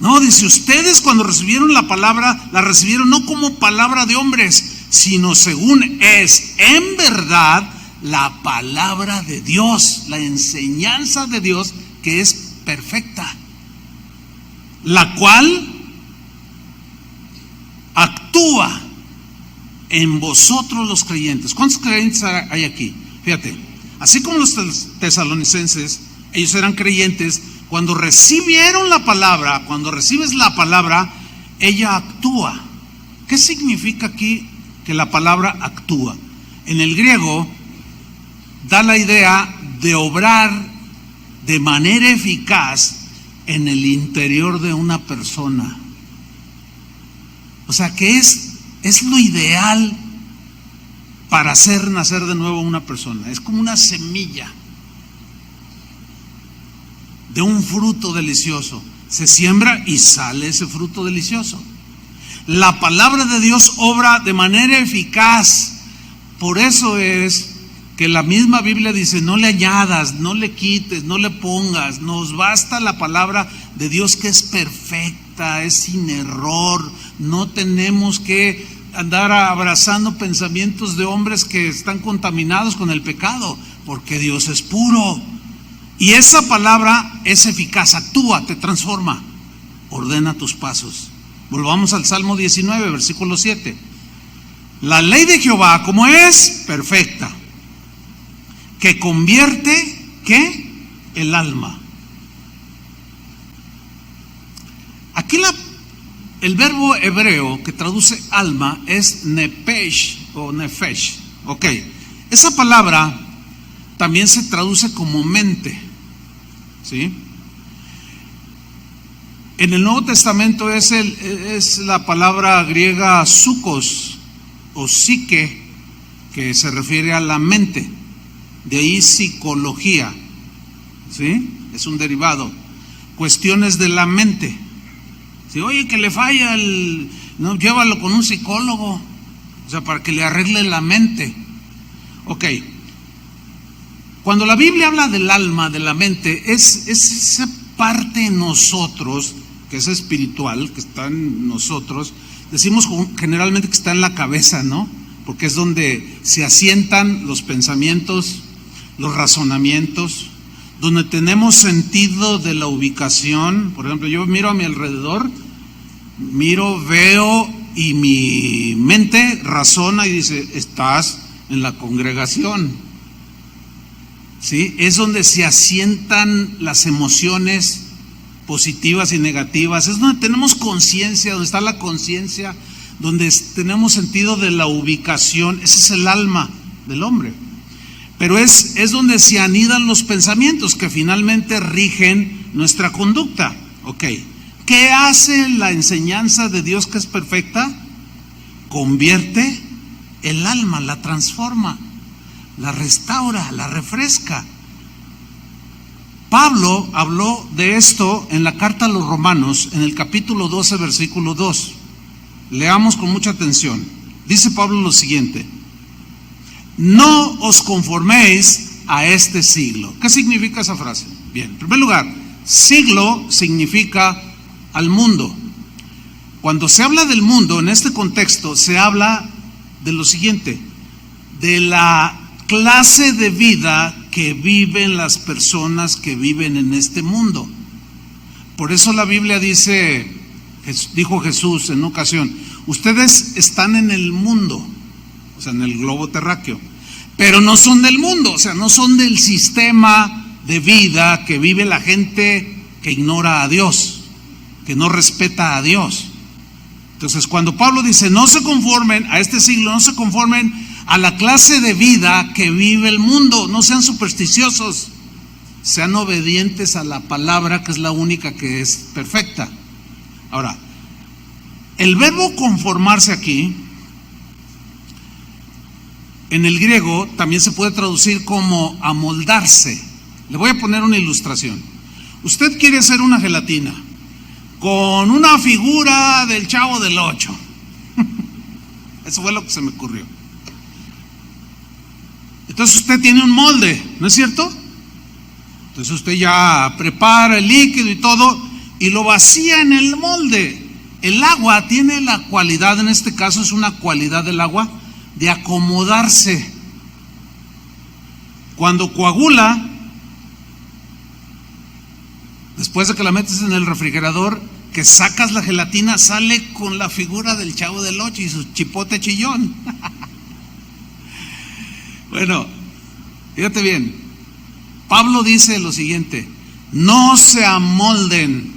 No, dice, ustedes cuando recibieron la palabra, la recibieron no como palabra de hombres, sino según es en verdad la palabra de Dios, la enseñanza de Dios, que es perfecta, la cual actúa en vosotros los creyentes. ¿Cuántos creyentes hay aquí? Fíjate, Así como los tesalonicenses, ellos eran creyentes, cuando recibieron la palabra, cuando recibes la palabra, ella actúa. ¿Qué significa aquí que la palabra actúa? En el griego da la idea de obrar de manera eficaz en el interior de una persona. O sea que es lo ideal para hacer nacer de nuevo a una persona. Es como una semilla de un fruto delicioso. Se siembra y sale ese fruto delicioso. La palabra de Dios obra de manera eficaz. Por eso es que la misma Biblia dice: no le añadas, no le quites, no le pongas. Nos basta la palabra de Dios, que es perfecta, es sin error. No tenemos que andar abrazando pensamientos de hombres que están contaminados con el pecado, porque Dios es puro. Y esa palabra es eficaz, actúa, te transforma, ordena tus pasos. Volvamos al Salmo 19, versículo 7. La ley de Jehová, ¿cómo es? Perfecta, que convierte, ¿qué? El alma. Aquí el verbo hebreo que traduce alma es nepesh o nefesh. Ok, esa palabra también se traduce como mente, ¿sí? En el Nuevo Testamento es la palabra griega psukos o psique, que se refiere a la mente. De ahí psicología, ¿sí? Es un derivado. Cuestiones de la mente. Si oye que le falla no, llévalo con un psicólogo, o sea, para que le arregle la mente. Ok. Cuando la Biblia habla del alma, de la mente, es esa parte en nosotros que es espiritual, que está en nosotros. Decimos generalmente que está en la cabeza, ¿no? Porque es donde se asientan los pensamientos, los razonamientos, donde tenemos sentido de la ubicación. Por ejemplo, yo miro a mi alrededor, veo, y mi mente razona y dice: estás en la congregación, ¿sí? Es donde se asientan las emociones positivas y negativas. Es donde tenemos conciencia, donde está la conciencia, donde tenemos sentido de la ubicación. Ese es el alma del hombre. Pero es donde se anidan los pensamientos que finalmente rigen nuestra conducta. Ok, ¿qué hace la enseñanza de Dios, que es perfecta? Convierte el alma, la transforma, la restaura, la refresca. Pablo habló de esto en la carta a los Romanos, en el capítulo 12, versículo 2. Leamos con mucha atención. Dice Pablo lo siguiente: no os conforméis a este siglo. ¿Qué significa esa frase? Bien, en primer lugar, siglo significa al mundo. Cuando se habla del mundo en este contexto, se habla de lo siguiente: de la clase de vida que viven las personas que viven en este mundo. Por eso la Biblia dijo Jesús en una ocasión: ustedes están en el mundo, o sea, en el globo terráqueo, pero no son del mundo, o sea, no son del sistema de vida que vive la gente que ignora a Dios, que no respeta a Dios. Entonces, cuando Pablo dice: no se conformen a este siglo, no se conformen a la clase de vida que vive el mundo, no sean supersticiosos, sean obedientes a la palabra, que es la única que es perfecta. Ahora, el verbo conformarse aquí, en el griego, también se puede traducir como amoldarse. Le voy a poner una ilustración. Usted quiere hacer una gelatina con una figura del Chavo del Ocho. Eso fue lo que se me ocurrió. Entonces usted tiene un molde, ¿no es cierto? Entonces usted ya prepara el líquido y todo y lo vacía en el molde. El agua tiene la cualidad, en este caso es una cualidad del agua, de acomodarse. Cuando coagula, después de que la metes en el refrigerador, que sacas la gelatina, sale con la figura del Chavo del Ocho y su chipote chillón. Bueno, Fíjate bien, Pablo dice lo siguiente: no se amolden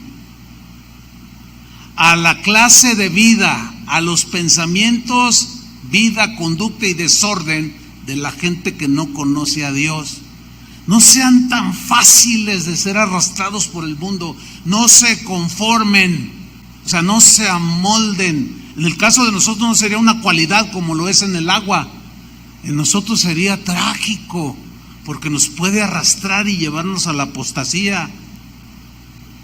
a la clase de vida, a los pensamientos, vida, conducta y desorden de la gente que no conoce a Dios. No sean tan fáciles de ser arrastrados por el mundo. No se conformen, o sea, no se amolden. En el caso de nosotros no sería una cualidad como lo es en el agua. En nosotros sería trágico, porque nos puede arrastrar y llevarnos a la apostasía.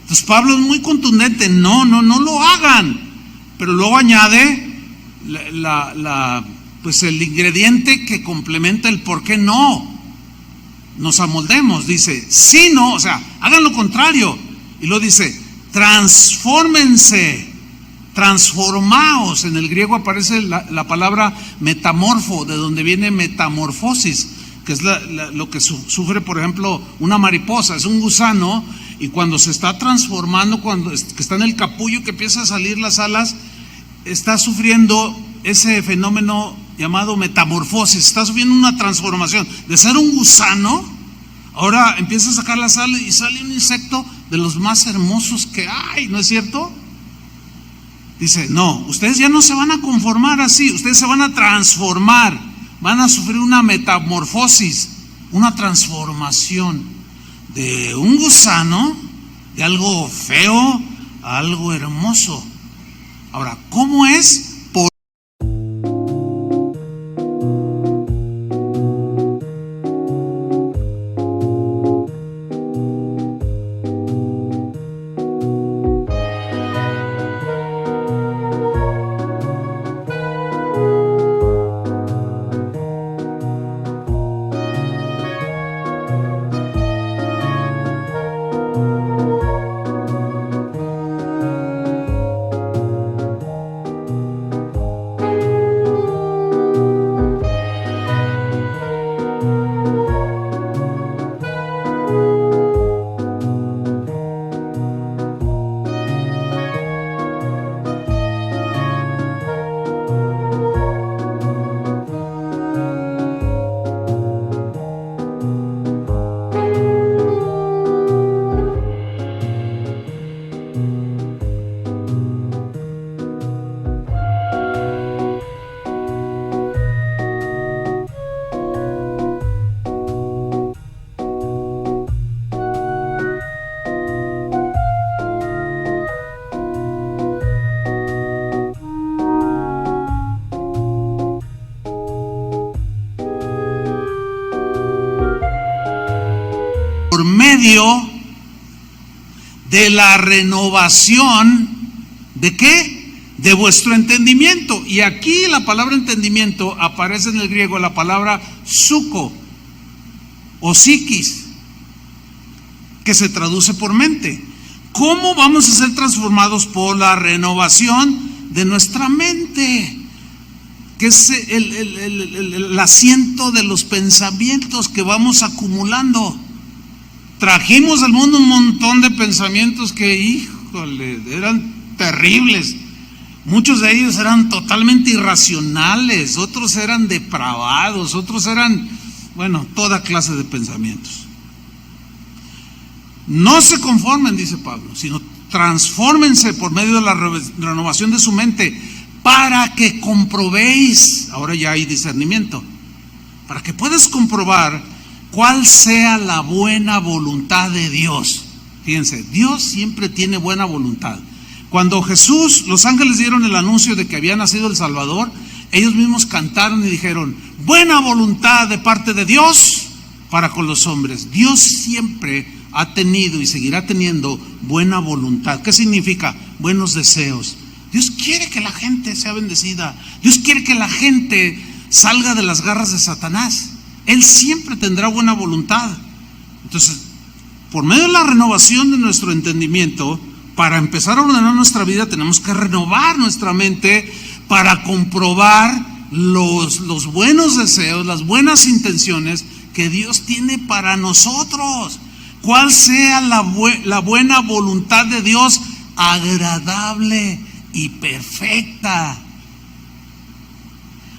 Entonces Pablo es muy contundente: no lo hagan. Pero luego añade pues el ingrediente que complementa el por qué no nos amoldemos. Dice, sino, o sea, hagan lo contrario. Y luego dice, transfórmense, transformaos. En el griego aparece la palabra metamorfo, de donde viene metamorfosis, que es lo que sufre, por ejemplo, una mariposa. Es un gusano, y cuando se está transformando, cuando que está en el capullo, que empieza a salir las alas, está sufriendo ese fenómeno llamado metamorfosis. Está sufriendo una transformación. De ser un gusano, ahora empieza a sacar las alas y sale un insecto de los más hermosos que hay, ¿no es cierto? Dice, no, ustedes ya no se van a conformar así, ustedes se van a transformar, van a sufrir una metamorfosis, una transformación de un gusano, de algo feo a algo hermoso. Ahora, ¿cómo es? Por medio de la renovación ¿de qué? De vuestro entendimiento. Y aquí la palabra entendimiento aparece en el griego la palabra suko o psiquis, que se traduce por mente. ¿Cómo vamos a ser transformados? Por la renovación de nuestra mente, que es el asiento de los pensamientos que vamos acumulando. Trajimos al mundo un montón de pensamientos que, híjole, eran terribles. Muchos de ellos eran totalmente irracionales, otros eran depravados, otros eran, bueno, toda clase de pensamientos. No se conformen, dice Pablo, sino transfórmense por medio de la renovación de su mente, para que comprobéis, ahora ya hay discernimiento, para que puedas comprobar cuál sea la buena voluntad de Dios. Fíjense, Dios siempre tiene buena voluntad. Cuando Jesús, los ángeles dieron el anuncio de que había nacido el Salvador, ellos mismos cantaron y dijeron, buena voluntad de parte de Dios para con los hombres. Dios siempre ha tenido y seguirá teniendo buena voluntad. ¿Qué significa? Buenos deseos. Dios quiere que la gente sea bendecida. Dios quiere que la gente salga de las garras de Satanás. Él siempre tendrá buena voluntad. Entonces, por medio de la renovación de nuestro entendimiento, para empezar a ordenar nuestra vida, tenemos que renovar nuestra mente para comprobar los buenos deseos, las buenas intenciones que Dios tiene para nosotros. Cuál sea la buena voluntad de Dios, agradable y perfecta.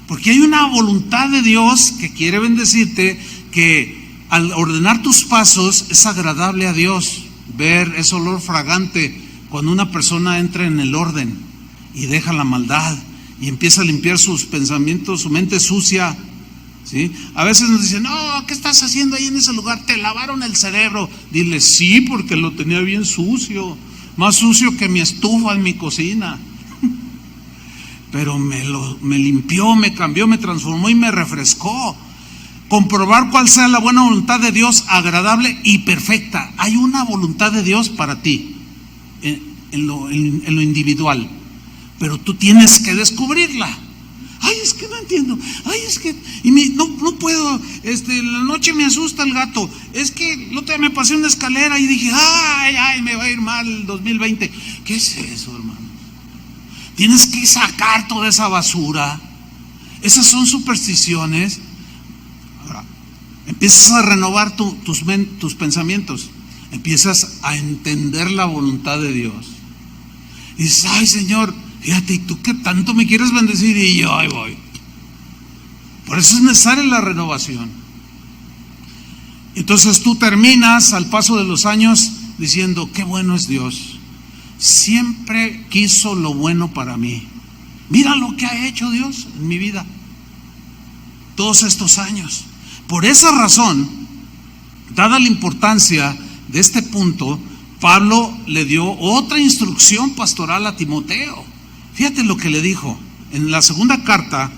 Porque hay una voluntad de Dios que quiere bendecirte, que al ordenar tus pasos es agradable a Dios. Ver ese olor fragante cuando una persona entra en el orden y deja la maldad y empieza a limpiar sus pensamientos, su mente sucia, ¿sí? A veces nos dicen, no, ¿qué estás haciendo ahí en ese lugar? Te lavaron el cerebro. Dile, sí, porque lo tenía bien sucio, más sucio que mi estufa en mi cocina. Pero me limpió, me cambió, me transformó y me refrescó. Comprobar cuál sea la buena voluntad de Dios, agradable y perfecta. Hay una voluntad de Dios para ti en lo individual, pero tú tienes que descubrirla. Ay, es que no entiendo. Ay, es que no puedo. En la noche me asusta el gato. Es que el otro día me pasé una escalera y dije, ay, me va a ir mal el 2020. ¿Qué es eso, hermano? Tienes que sacar toda esa basura. Esas son supersticiones. Ahora, empiezas a renovar tus pensamientos. Empiezas a entender la voluntad de Dios. Y dices, ay, Señor, fíjate, ¿y tú qué tanto me quieres bendecir? Y yo ahí voy. Por eso es necesaria la renovación. Entonces tú terminas al paso de los años diciendo, qué bueno es Dios. Siempre quiso lo bueno para mí. Mira lo que ha hecho Dios en mi vida todos estos años. Por esa razón, dada la importancia de este punto, Pablo le dio otra instrucción pastoral a Timoteo. Fíjate lo que le dijo en la segunda carta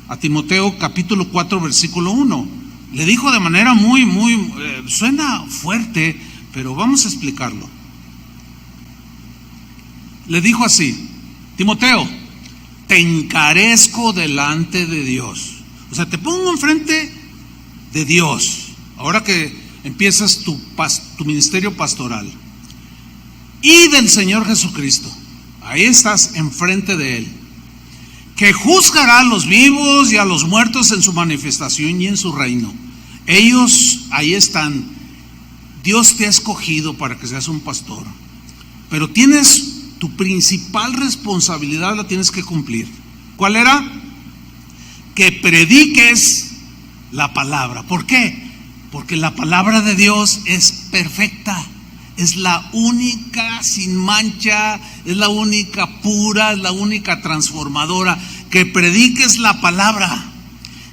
a Timoteo, capítulo 4, versículo 1. Le dijo de manera suena fuerte, pero vamos a explicarlo. Le dijo así: Timoteo, te encarezco delante de Dios. O sea, te pongo enfrente de Dios, ahora que empiezas tu ministerio pastoral, y del Señor Jesucristo. Ahí estás enfrente de Él, que juzgará a los vivos y a los muertos en su manifestación y en su reino. Ellos ahí están. Dios te ha escogido para que seas un pastor, pero tienes tu principal responsabilidad, la tienes que cumplir. ¿Cuál era? Que prediques la palabra. ¿Por qué? Porque la palabra de Dios es perfecta. Es la única sin mancha, es la única pura, es la única transformadora. Que prediques la palabra,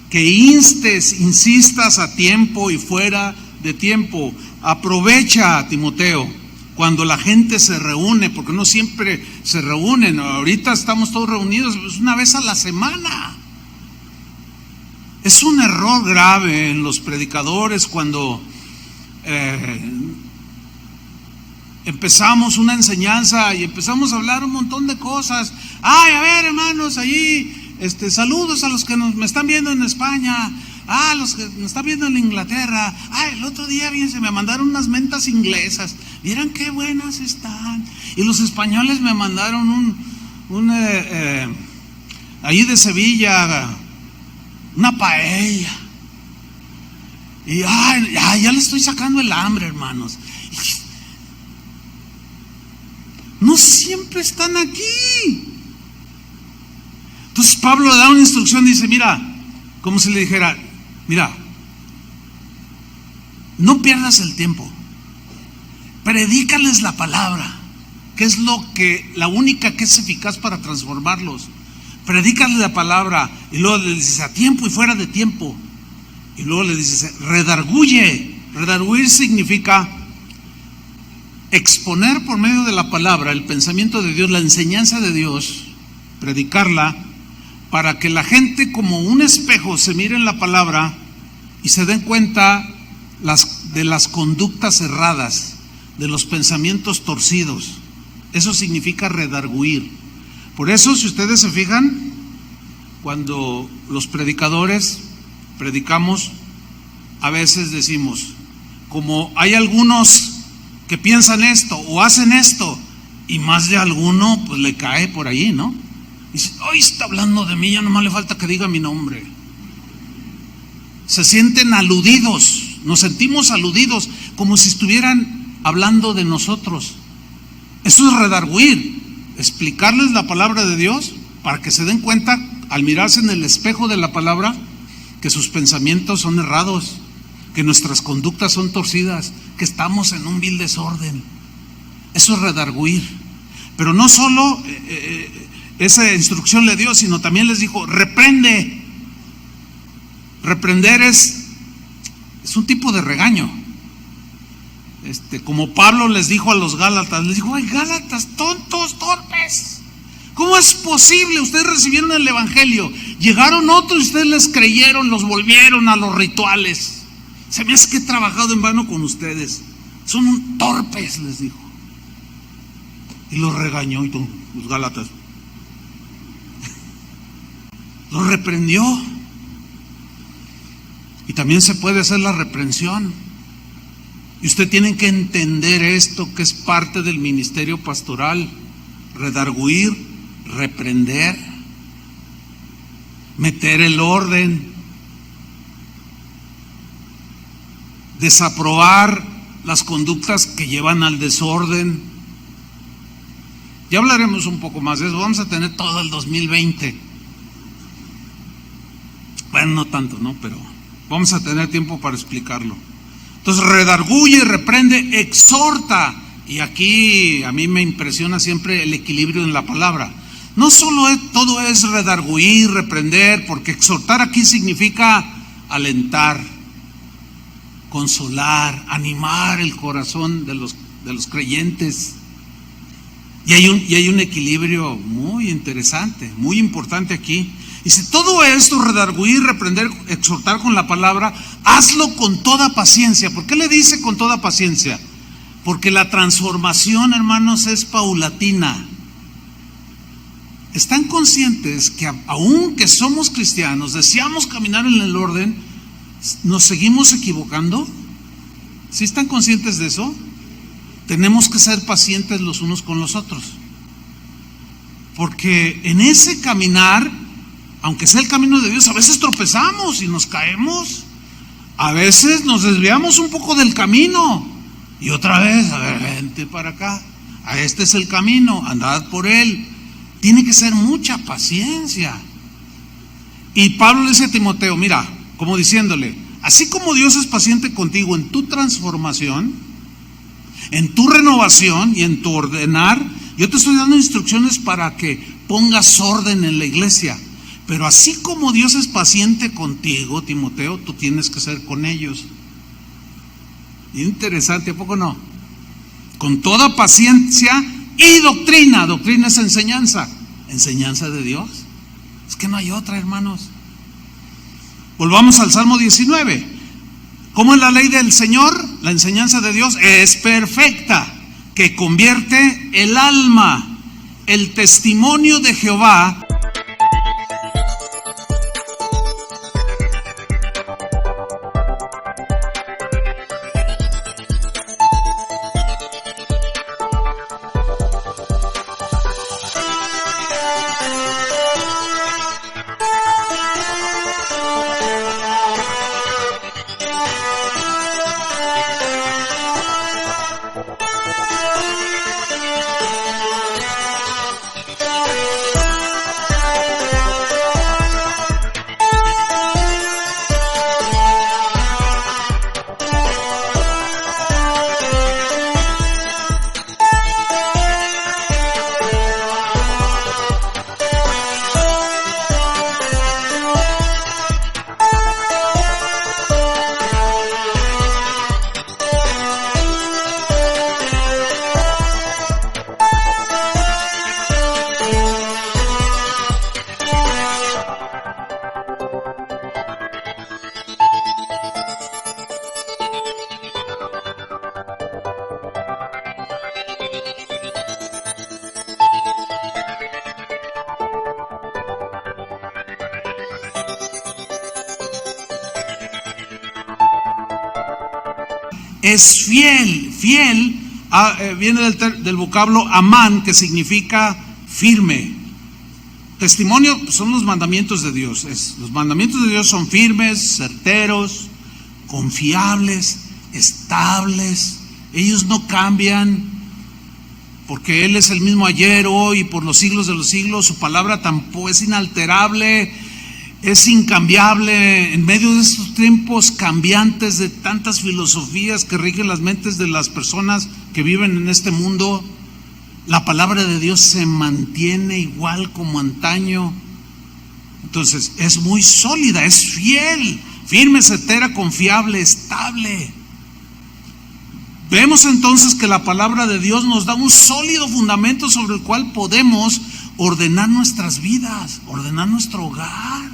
que insistas a tiempo y fuera de tiempo. Aprovecha, Timoteo, cuando la gente se reúne, porque no siempre se reúnen. Ahorita estamos todos reunidos una vez a la semana. Es un error grave en los predicadores cuando empezamos una enseñanza y empezamos a hablar un montón de cosas. Ay, a ver, hermanos, allí, saludos a los que me están viendo en España, los que me están viendo en Inglaterra. El otro día, fíjense, me mandaron unas mentas inglesas. Vieran qué buenas están. Y los españoles me mandaron allí de Sevilla, una paella. Y ya le estoy sacando el hambre, hermanos. No siempre están aquí. Entonces Pablo le da una instrucción, dice, mira, como si le dijera, mira, no pierdas el tiempo, predícales la palabra, que es la única que es eficaz para transformarlos. Predícales la palabra, y luego le dices a tiempo y fuera de tiempo, y luego le dices redarguye. Redarguir significa exponer por medio de la palabra el pensamiento de Dios, la enseñanza de Dios, predicarla, para que la gente como un espejo se mire en la palabra y se den cuenta de las conductas erradas, de los pensamientos torcidos. Eso significa redarguir. Por eso, si ustedes se fijan, cuando los predicadores predicamos, a veces decimos, como hay algunos que piensan esto o hacen esto, y más de alguno pues le cae por ahí, ¿no? Dice, hoy está hablando de mí, ya nomás le falta que diga mi nombre. Se sienten aludidos, nos sentimos aludidos, como si estuvieran hablando de nosotros. Eso es redarguir, explicarles la palabra de Dios para que se den cuenta al mirarse en el espejo de la palabra que sus pensamientos son errados. que nuestras conductas son torcidas, que estamos en un vil desorden. Eso es redarguir. Pero no solo esa instrucción le dio, sino también les dijo, reprende. Reprender es un tipo de regaño. Como Pablo les dijo a los Gálatas, les dijo, ay, Gálatas, tontos, torpes, ¿cómo es posible? Ustedes recibieron el evangelio, llegaron otros y ustedes les creyeron, los volvieron a los rituales. Se me hace que he trabajado en vano con ustedes, son torpes, les dijo. Y los regañó, y los Gálatas los reprendió. Y también se puede hacer la reprensión. Y usted tiene que entender esto, que es parte del ministerio pastoral: redarguir, reprender, meter el orden, desaprobar las conductas que llevan al desorden. Ya hablaremos un poco más de eso, vamos a tener todo el 2020. Bueno, no tanto, ¿no? Pero vamos a tener tiempo para explicarlo. Entonces, redarguye, reprende, exhorta. Y aquí a mí me impresiona siempre el equilibrio en la palabra. No solo todo es redarguir, reprender, porque exhortar aquí significa alentar, consolar, animar el corazón de los creyentes. Y hay un equilibrio muy interesante, muy importante aquí. Y si todo esto, redarguir, reprender, exhortar con la palabra, hazlo con toda paciencia. ¿Por qué le dice con toda paciencia? Porque la transformación, hermanos, es paulatina. ¿Están conscientes que aunque somos cristianos, deseamos caminar en el orden, nos seguimos equivocando? ¿Sí están conscientes de eso? Tenemos que ser pacientes los unos con los otros. Porque en ese caminar, aunque sea el camino de Dios, a veces tropezamos y nos caemos. A veces nos desviamos un poco del camino. Y otra vez, a ver, vente para acá. Este es el camino, andad por él. Tiene que ser mucha paciencia. Y Pablo le dice a Timoteo, mira, como diciéndole, así como Dios es paciente contigo en tu transformación, en tu renovación y en tu ordenar, yo te estoy dando instrucciones para que pongas orden en la iglesia. Pero así como Dios es paciente contigo, Timoteo, tú tienes que ser con ellos. Interesante, ¿a poco no? Con toda paciencia y doctrina. Doctrina es enseñanza. Enseñanza de Dios. Es que no hay otra, hermanos. Volvamos al Salmo 19. ¿Cómo es la ley del Señor? La enseñanza de Dios es perfecta, que convierte el alma. El testimonio de Jehová es fiel. Fiel viene del vocablo amán, que significa firme. Testimonio son los mandamientos de Dios. Los mandamientos de Dios son firmes, certeros, confiables, estables. Ellos no cambian, porque Él es el mismo ayer, hoy y por los siglos de los siglos. Su palabra tampoco es inalterable. es incambiable en medio de estos tiempos cambiantes de tantas filosofías que rigen las mentes de las personas que viven en este mundo. La palabra de Dios se mantiene igual como antaño. Entonces es muy sólida, es fiel, firme, certera, confiable, estable. Vemos entonces que la palabra de Dios nos da un sólido fundamento sobre el cual podemos ordenar nuestras vidas, ordenar nuestro hogar,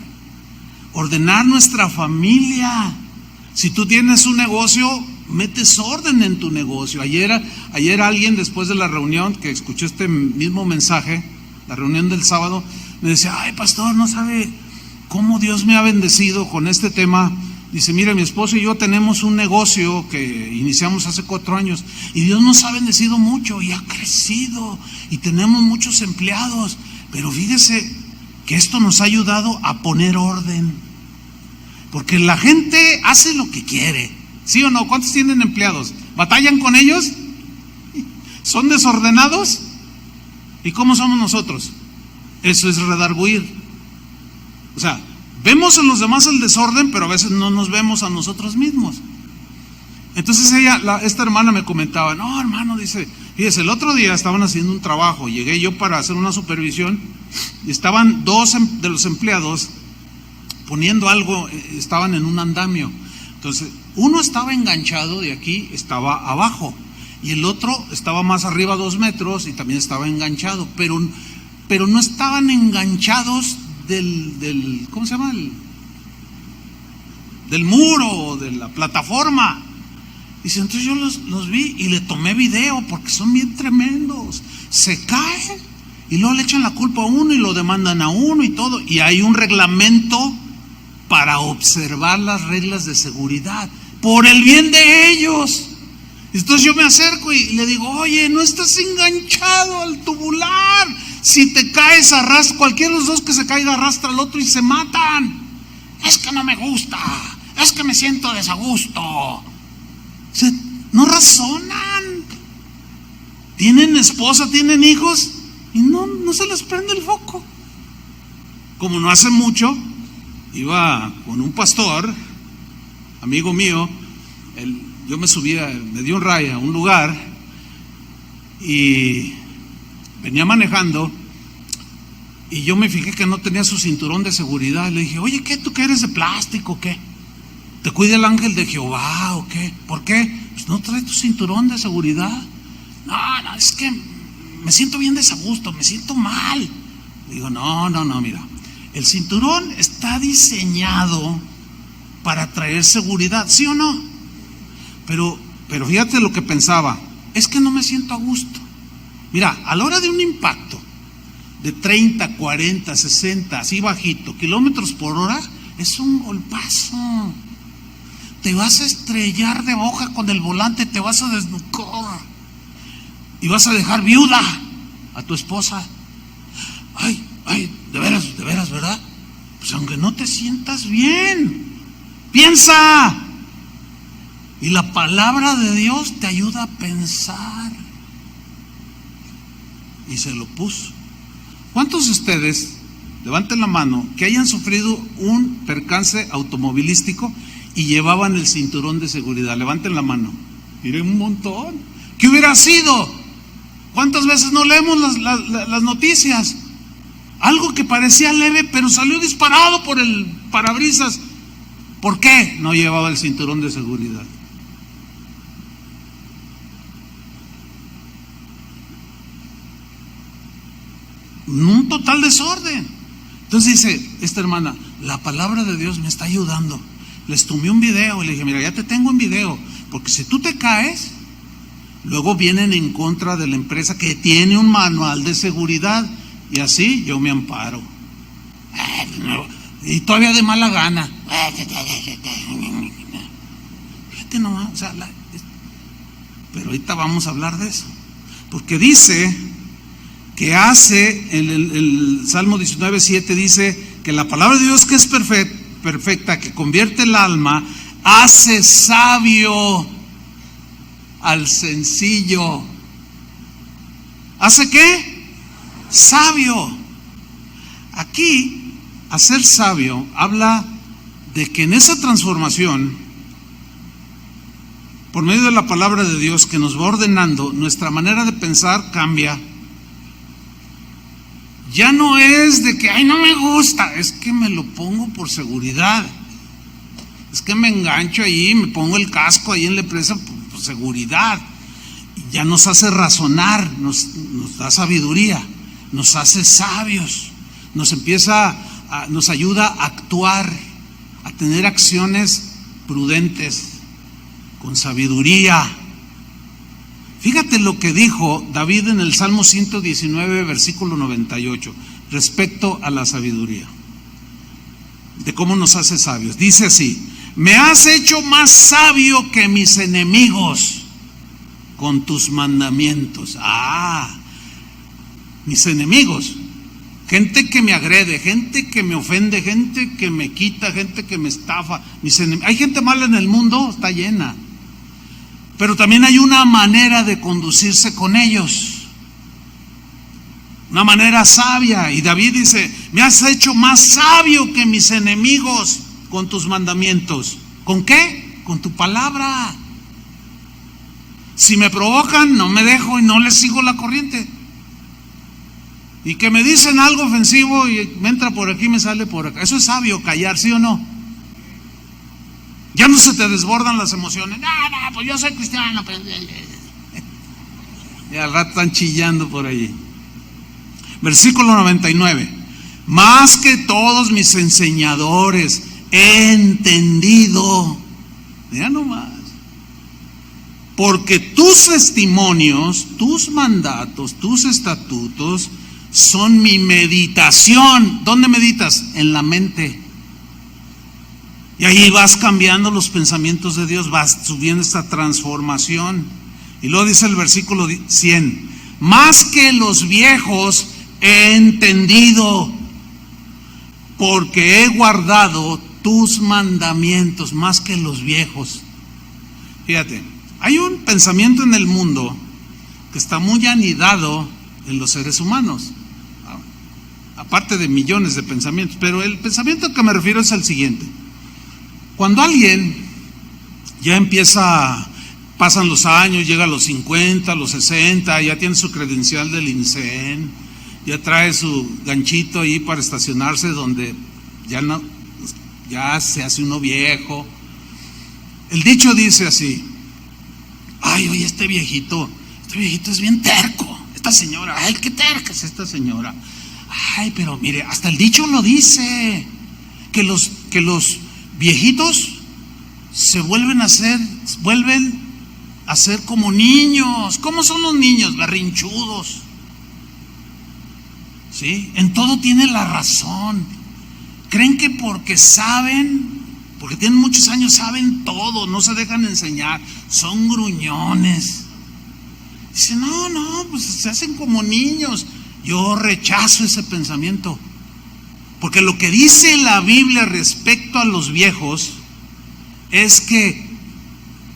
ordenar nuestra familia. Si tú tienes un negocio, metes orden en tu negocio. Ayer alguien, después de la reunión, que escuchó este mismo mensaje, la reunión del sábado, me decía: ay, pastor, no sabe cómo Dios me ha bendecido con este tema. Dice: mire, mi esposo y yo tenemos un negocio que iniciamos hace 4 años y Dios nos ha bendecido mucho y ha crecido y tenemos muchos empleados, pero fíjese que esto nos ha ayudado a poner orden, porque la gente hace lo que quiere, ¿sí o no? ¿Cuántos tienen empleados? ¿Batallan con ellos? ¿Son desordenados? ¿Y cómo somos nosotros? Eso es redarguir. O sea, vemos en los demás el desorden, pero a veces no nos vemos a nosotros mismos. Entonces esta hermana me comentaba: no, hermano, dice, fíjese, el otro día estaban haciendo un trabajo, llegué yo para hacer una supervisión y estaban 2 de los empleados poniendo algo, estaban en un andamio. Entonces, uno estaba enganchado de aquí, estaba abajo, y el otro estaba más arriba 2 metros y también estaba enganchado, pero no estaban enganchados del ¿cómo se llama? Del muro, de la plataforma. Dice: entonces yo los vi y le tomé video porque son bien tremendos. Se caen y luego le echan la culpa a uno y lo demandan a uno y todo. Y hay un reglamento para observar las reglas de seguridad por el bien de ellos. Entonces yo me acerco y le digo: oye, no estás enganchado al tubular. Si te caes, arrastra, cualquiera de los dos que se caiga arrastra al otro y se matan. Es que no me gusta, es que me siento desagusto. No razonan. Tienen esposa, tienen hijos y no se les prende el foco. Como no hace mucho, iba con un pastor, amigo mío, yo me subía, me dio un ride a un lugar y venía manejando y yo me fijé que no tenía su cinturón de seguridad. Le dije: oye, ¿qué? ¿Tú qué eres de plástico o qué? ¿Te cuida el ángel de Jehová o qué? ¿Por qué? Pues no traes tu cinturón de seguridad. No, es que me siento bien desagusto, me siento mal. Le digo: no, mira, el cinturón está diseñado para traer seguridad, ¿sí o no? Pero fíjate lo que pensaba: es que no me siento a gusto. Mira, a la hora de un impacto de 30, 40, 60, así bajito, kilómetros por hora, es un golpazo. Te vas a estrellar de hoja con el volante, te vas a desnucar y vas a dejar viuda a tu esposa. Ay, de veras, ¿verdad? Pues aunque no te sientas bien, piensa. Y la palabra de Dios te ayuda a pensar. Y se lo puso. ¿Cuántos de ustedes, levanten la mano, que hayan sufrido un percance automovilístico y llevaban el cinturón de seguridad? Levanten la mano. Miren, un montón. ¿Qué hubiera sido? ¿Cuántas veces no leemos las noticias? Algo que parecía leve, pero salió disparado por el parabrisas. ¿Por qué? No llevaba el cinturón de seguridad. Un total desorden. Entonces dice esta hermana: la palabra de Dios me está ayudando. Les tomé un video y le dije: mira, ya te tengo en video, porque si tú te caes, luego vienen en contra de la empresa que tiene un manual de seguridad, y así yo me amparo. Y todavía de mala gana. Fíjate nomás, o sea, pero ahorita vamos a hablar de eso, porque dice que hace, el Salmo 19:7 dice que la palabra de Dios, que es perfecta, que convierte el alma, hace sabio al sencillo. ¿Hace qué? Sabio. Aquí a ser sabio habla de que en esa transformación, por medio de la palabra de Dios que nos va ordenando, nuestra manera de pensar cambia. Ya no es de que, ay, no me gusta, es que me lo pongo por seguridad. Es que me engancho ahí, me pongo el casco ahí en la empresa por seguridad. Y ya nos hace razonar, nos da sabiduría, nos hace sabios, nos ayuda a actuar, a tener acciones prudentes, con sabiduría. Fíjate lo que dijo David en el Salmo 119, versículo 98, respecto a la sabiduría, de cómo nos hace sabios. Dice así: me has hecho más sabio que mis enemigos con tus mandamientos. Mis enemigos, gente que me agrede, gente que me ofende, gente que me quita, gente que me estafa. Hay gente mala en el mundo, está llena. Pero también hay una manera de conducirse con ellos, una manera sabia. Y David dice: me has hecho más sabio que mis enemigos con tus mandamientos. ¿Con qué? Con tu palabra. Si me provocan, no me dejo y no les sigo la corriente. Y que me dicen algo ofensivo y me entra por aquí, me sale por acá. Eso es sabio, callar, ¿sí o no? Ya no se te desbordan las emociones. No, pues yo soy cristiano. Pues. Y al rato están chillando por allí. Versículo 99. Más que todos mis enseñadores he entendido. Mira nomás. Porque tus testimonios, tus mandatos, tus estatutos son mi meditación. ¿Dónde meditas? En la mente. Y ahí vas cambiando los pensamientos de Dios, vas subiendo esta transformación. Y luego dice el versículo 100: más que los viejos he entendido, porque he guardado tus mandamientos. Más que los viejos. Fíjate, hay un pensamiento en el mundo que está muy anidado en los seres humanos, aparte de millones de pensamientos, pero el pensamiento que me refiero es el siguiente. Cuando alguien ya pasan los años, llega a los 50, a los 60, ya tiene su credencial del INSEN, ya trae su ganchito ahí para estacionarse donde ya se hace uno viejo. El dicho dice así: ay, oye, este viejito es bien terco, esta señora, ay, qué terca es esta señora. Ay, pero mire, hasta el dicho lo dice, que los viejitos se vuelven a ser como niños. ¿Cómo son los niños? Berrinchudos. ¿Sí? En todo tienen la razón. Creen que porque tienen muchos años, saben todo, no se dejan enseñar, son gruñones. Dicen: no, pues se hacen como niños. Yo rechazo ese pensamiento. Porque lo que dice la Biblia respecto a los viejos es que,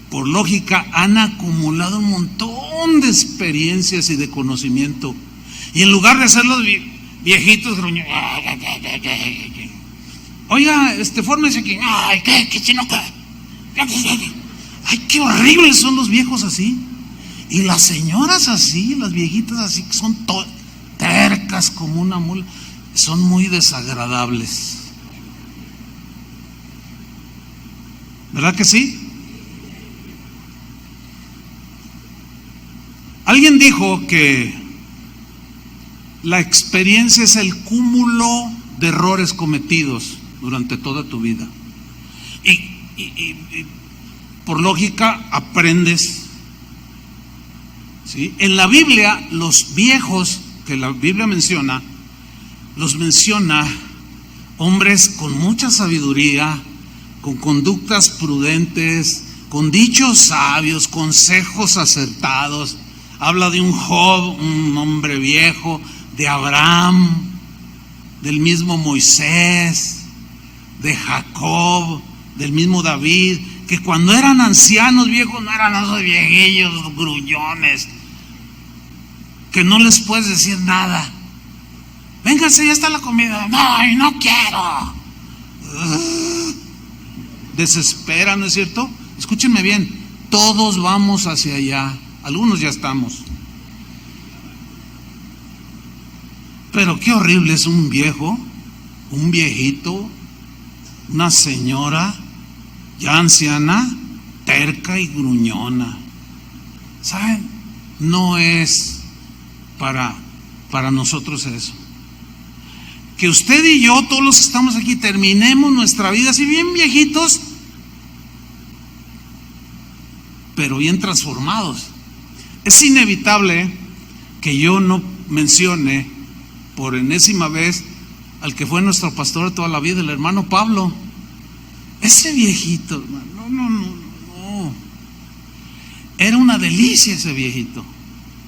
por lógica, han acumulado un montón de experiencias y de conocimiento. Y en lugar de ser los viejitos gruñones, oiga, fórmese aquí, ay, qué chinoca, ay, qué horribles son los viejos así. Y las señoras así, las viejitas así, que son tercas como una mula, son muy desagradables. ¿Verdad que sí? Alguien dijo que la experiencia es el cúmulo de errores cometidos durante toda tu vida. Y por lógica aprendes. ¿Sí? En la Biblia, los viejos que la Biblia menciona, los menciona hombres con mucha sabiduría, con conductas prudentes, con dichos sabios, consejos acertados. Habla de un Job, un hombre viejo, de Abraham, del mismo Moisés, de Jacob, del mismo David, que cuando eran ancianos viejos no eran esos viejillos gruñones, que no les puedes decir nada. véngase, ya está la comida. No, y no quiero. Desespera, ¿no es cierto? Escúchenme bien, todos vamos hacia allá, algunos ya estamos. Pero qué horrible es un viejo, un viejito, una señora ya anciana, terca y gruñona. ¿Saben? No es para nosotros eso. Que usted y yo, todos los que estamos aquí, terminemos nuestra vida así bien viejitos, pero bien transformados. Es inevitable que yo no mencione por enésima vez al que fue nuestro pastor de toda la vida, el hermano Pablo. Ese viejito, hermano, no. Era una delicia ese viejito.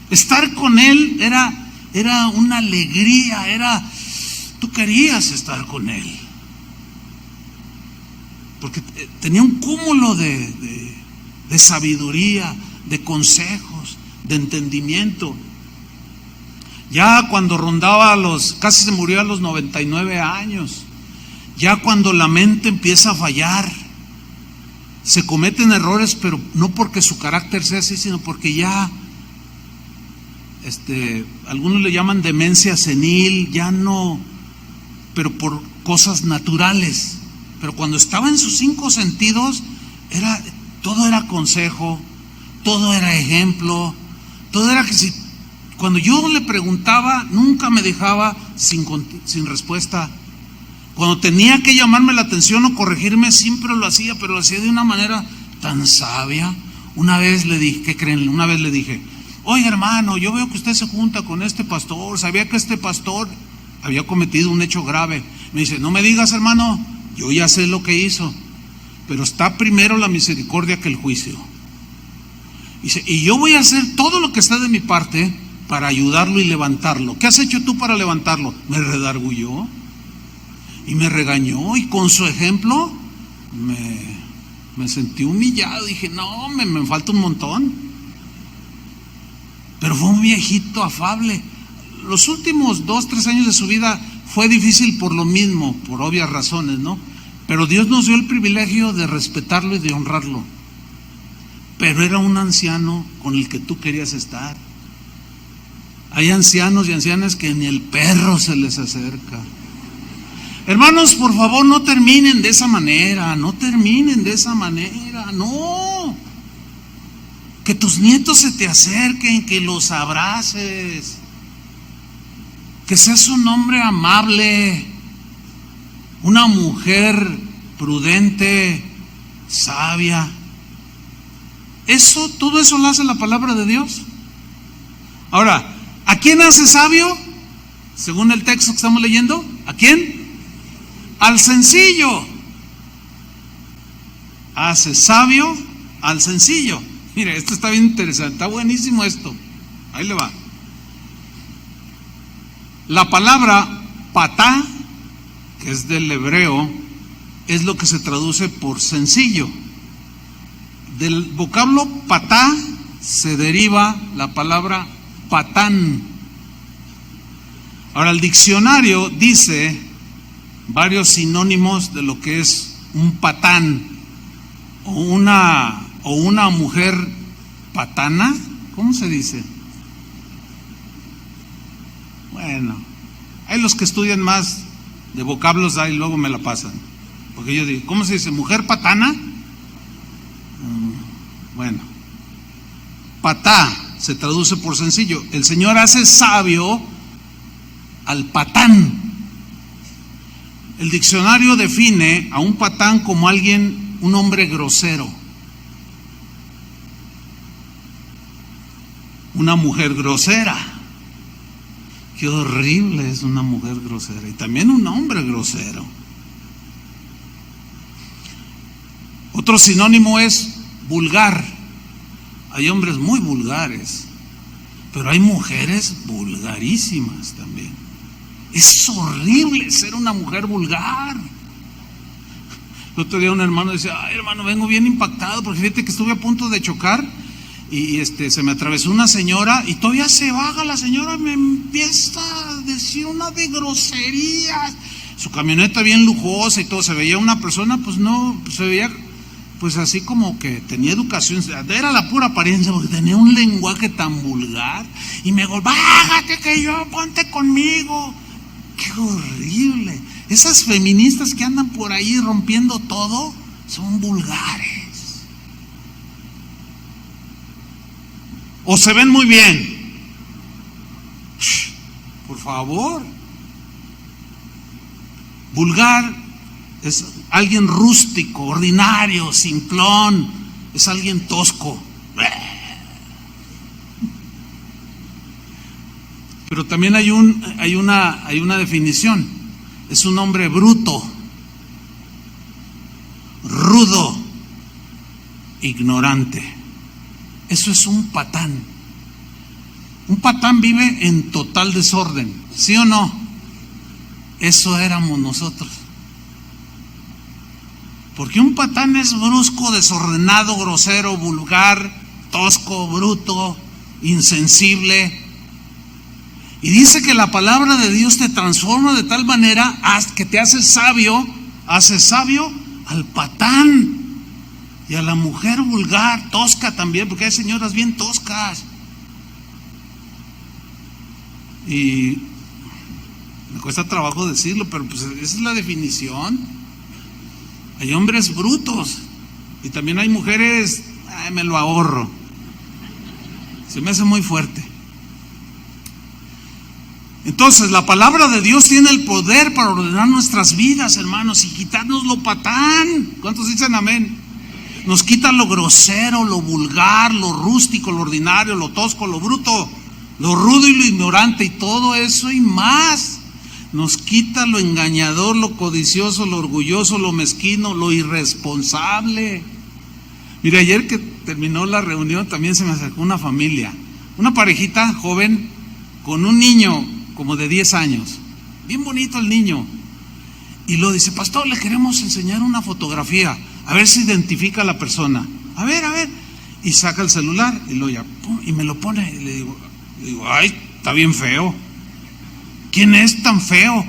Estar con él era una alegría, tú querías estar con él. Porque tenía un cúmulo de sabiduría, de consejos, de entendimiento. Ya cuando rondaba casi se murió a los 99 años, ya cuando la mente empieza a fallar, se cometen errores, pero no porque su carácter sea así, sino porque ya, algunos le llaman demencia senil, ya no, pero por cosas naturales. Pero cuando estaba en sus 5 sentidos, todo era consejo, todo era ejemplo, todo era que si cuando yo le preguntaba, nunca me dejaba sin respuesta. Cuando tenía que llamarme la atención o corregirme, siempre lo hacía, pero lo hacía de una manera tan sabia. Una vez le dije, ¿qué creen? Una vez le dije, oiga hermano, yo veo que usted se junta con este pastor, sabía que este pastor había cometido un hecho grave. Me dice, no me digas hermano, yo ya sé lo que hizo, pero está primero la misericordia que el juicio. Dice, y yo voy a hacer todo lo que está de mi parte para ayudarlo y levantarlo. ¿Qué has hecho tú para levantarlo? Me redargulló y me regañó, y con su ejemplo me sentí humillado. Dije, no, me falta un montón. Pero fue un viejito afable. Los últimos 2-3 años de su vida fue difícil por lo mismo, por obvias razones, ¿no? Pero Dios nos dio el privilegio de respetarlo y de honrarlo. Pero era un anciano con el que tú querías estar. Hay ancianos y ancianas que ni el perro se les acerca. Hermanos, por favor, no terminen de esa manera, no. Que tus nietos se te acerquen, que los abraces, que seas un hombre amable, una mujer prudente, sabia. Todo eso lo hace la palabra de Dios. Ahora, ¿a quién hace sabio? Según el texto que estamos leyendo, ¿a quién? Al sencillo. Hace sabio al sencillo. Mire, esto está bien interesante, está buenísimo esto. Ahí le va. La palabra patá, que es del hebreo, es lo que se traduce por sencillo. Del vocablo patá se deriva la palabra patán. Ahora, el diccionario dice varios sinónimos de lo que es un patán o una mujer patana. ¿Cómo se dice? Bueno, hay los que estudian más de vocablos ahí, luego me la pasan, porque yo digo, ¿cómo se dice? ¿Mujer patana? Bueno, patá se traduce por sencillo. El Señor hace sabio al patán. El diccionario define a un patán como un hombre grosero, una mujer grosera. Qué horrible es una mujer grosera, y también un hombre grosero. Otro sinónimo es vulgar. Hay hombres muy vulgares, pero hay mujeres vulgarísimas también. Es horrible ser una mujer vulgar. El otro día un hermano decía, ay hermano, vengo bien impactado, porque fíjate que estuve a punto de chocar se me atravesó una señora y todavía se baja la señora y me empieza a decir una de groserías. Su camioneta bien lujosa y todo, se veía una persona, pues no, se veía pues así como que tenía educación, era la pura apariencia, porque tenía un lenguaje tan vulgar y me dijo, bájate que yo, ponte conmigo. Qué horrible. Esas feministas que andan por ahí rompiendo todo son vulgares. O se ven muy bien. Por favor. Vulgar es alguien rústico, ordinario, simplón, es alguien tosco. Pero también hay una definición. Es un hombre bruto, rudo, ignorante. Eso es un patán. Un patán vive en total desorden, ¿sí o no? Eso éramos nosotros. Porque un patán es brusco, desordenado, grosero, vulgar, tosco, bruto, insensible. Y dice que la palabra de Dios te transforma de tal manera que te hace sabio al patán y a la mujer vulgar, tosca también, porque hay señoras bien toscas. Y me cuesta trabajo decirlo, pero pues esa es la definición. Hay hombres brutos y también hay mujeres, me lo ahorro. Se me hace muy fuerte. Entonces, la palabra de Dios tiene el poder para ordenar nuestras vidas, hermanos, y quitarnos lo patán. ¿Cuántos dicen amén? Nos quita lo grosero, lo vulgar, lo rústico, lo ordinario, lo tosco, lo bruto, lo rudo y lo ignorante, y todo eso y más. Nos quita lo engañador, lo codicioso, lo orgulloso, lo mezquino, lo irresponsable. Mire, ayer que terminó la reunión también se me acercó una familia, una parejita joven con un niño como de 10 años, bien bonito el niño, y lo dice, pastor, le queremos enseñar una fotografía, a ver si identifica a la persona, a ver, y saca el celular y me lo pone, y le digo, ay, está bien feo. ¿Quién es tan feo?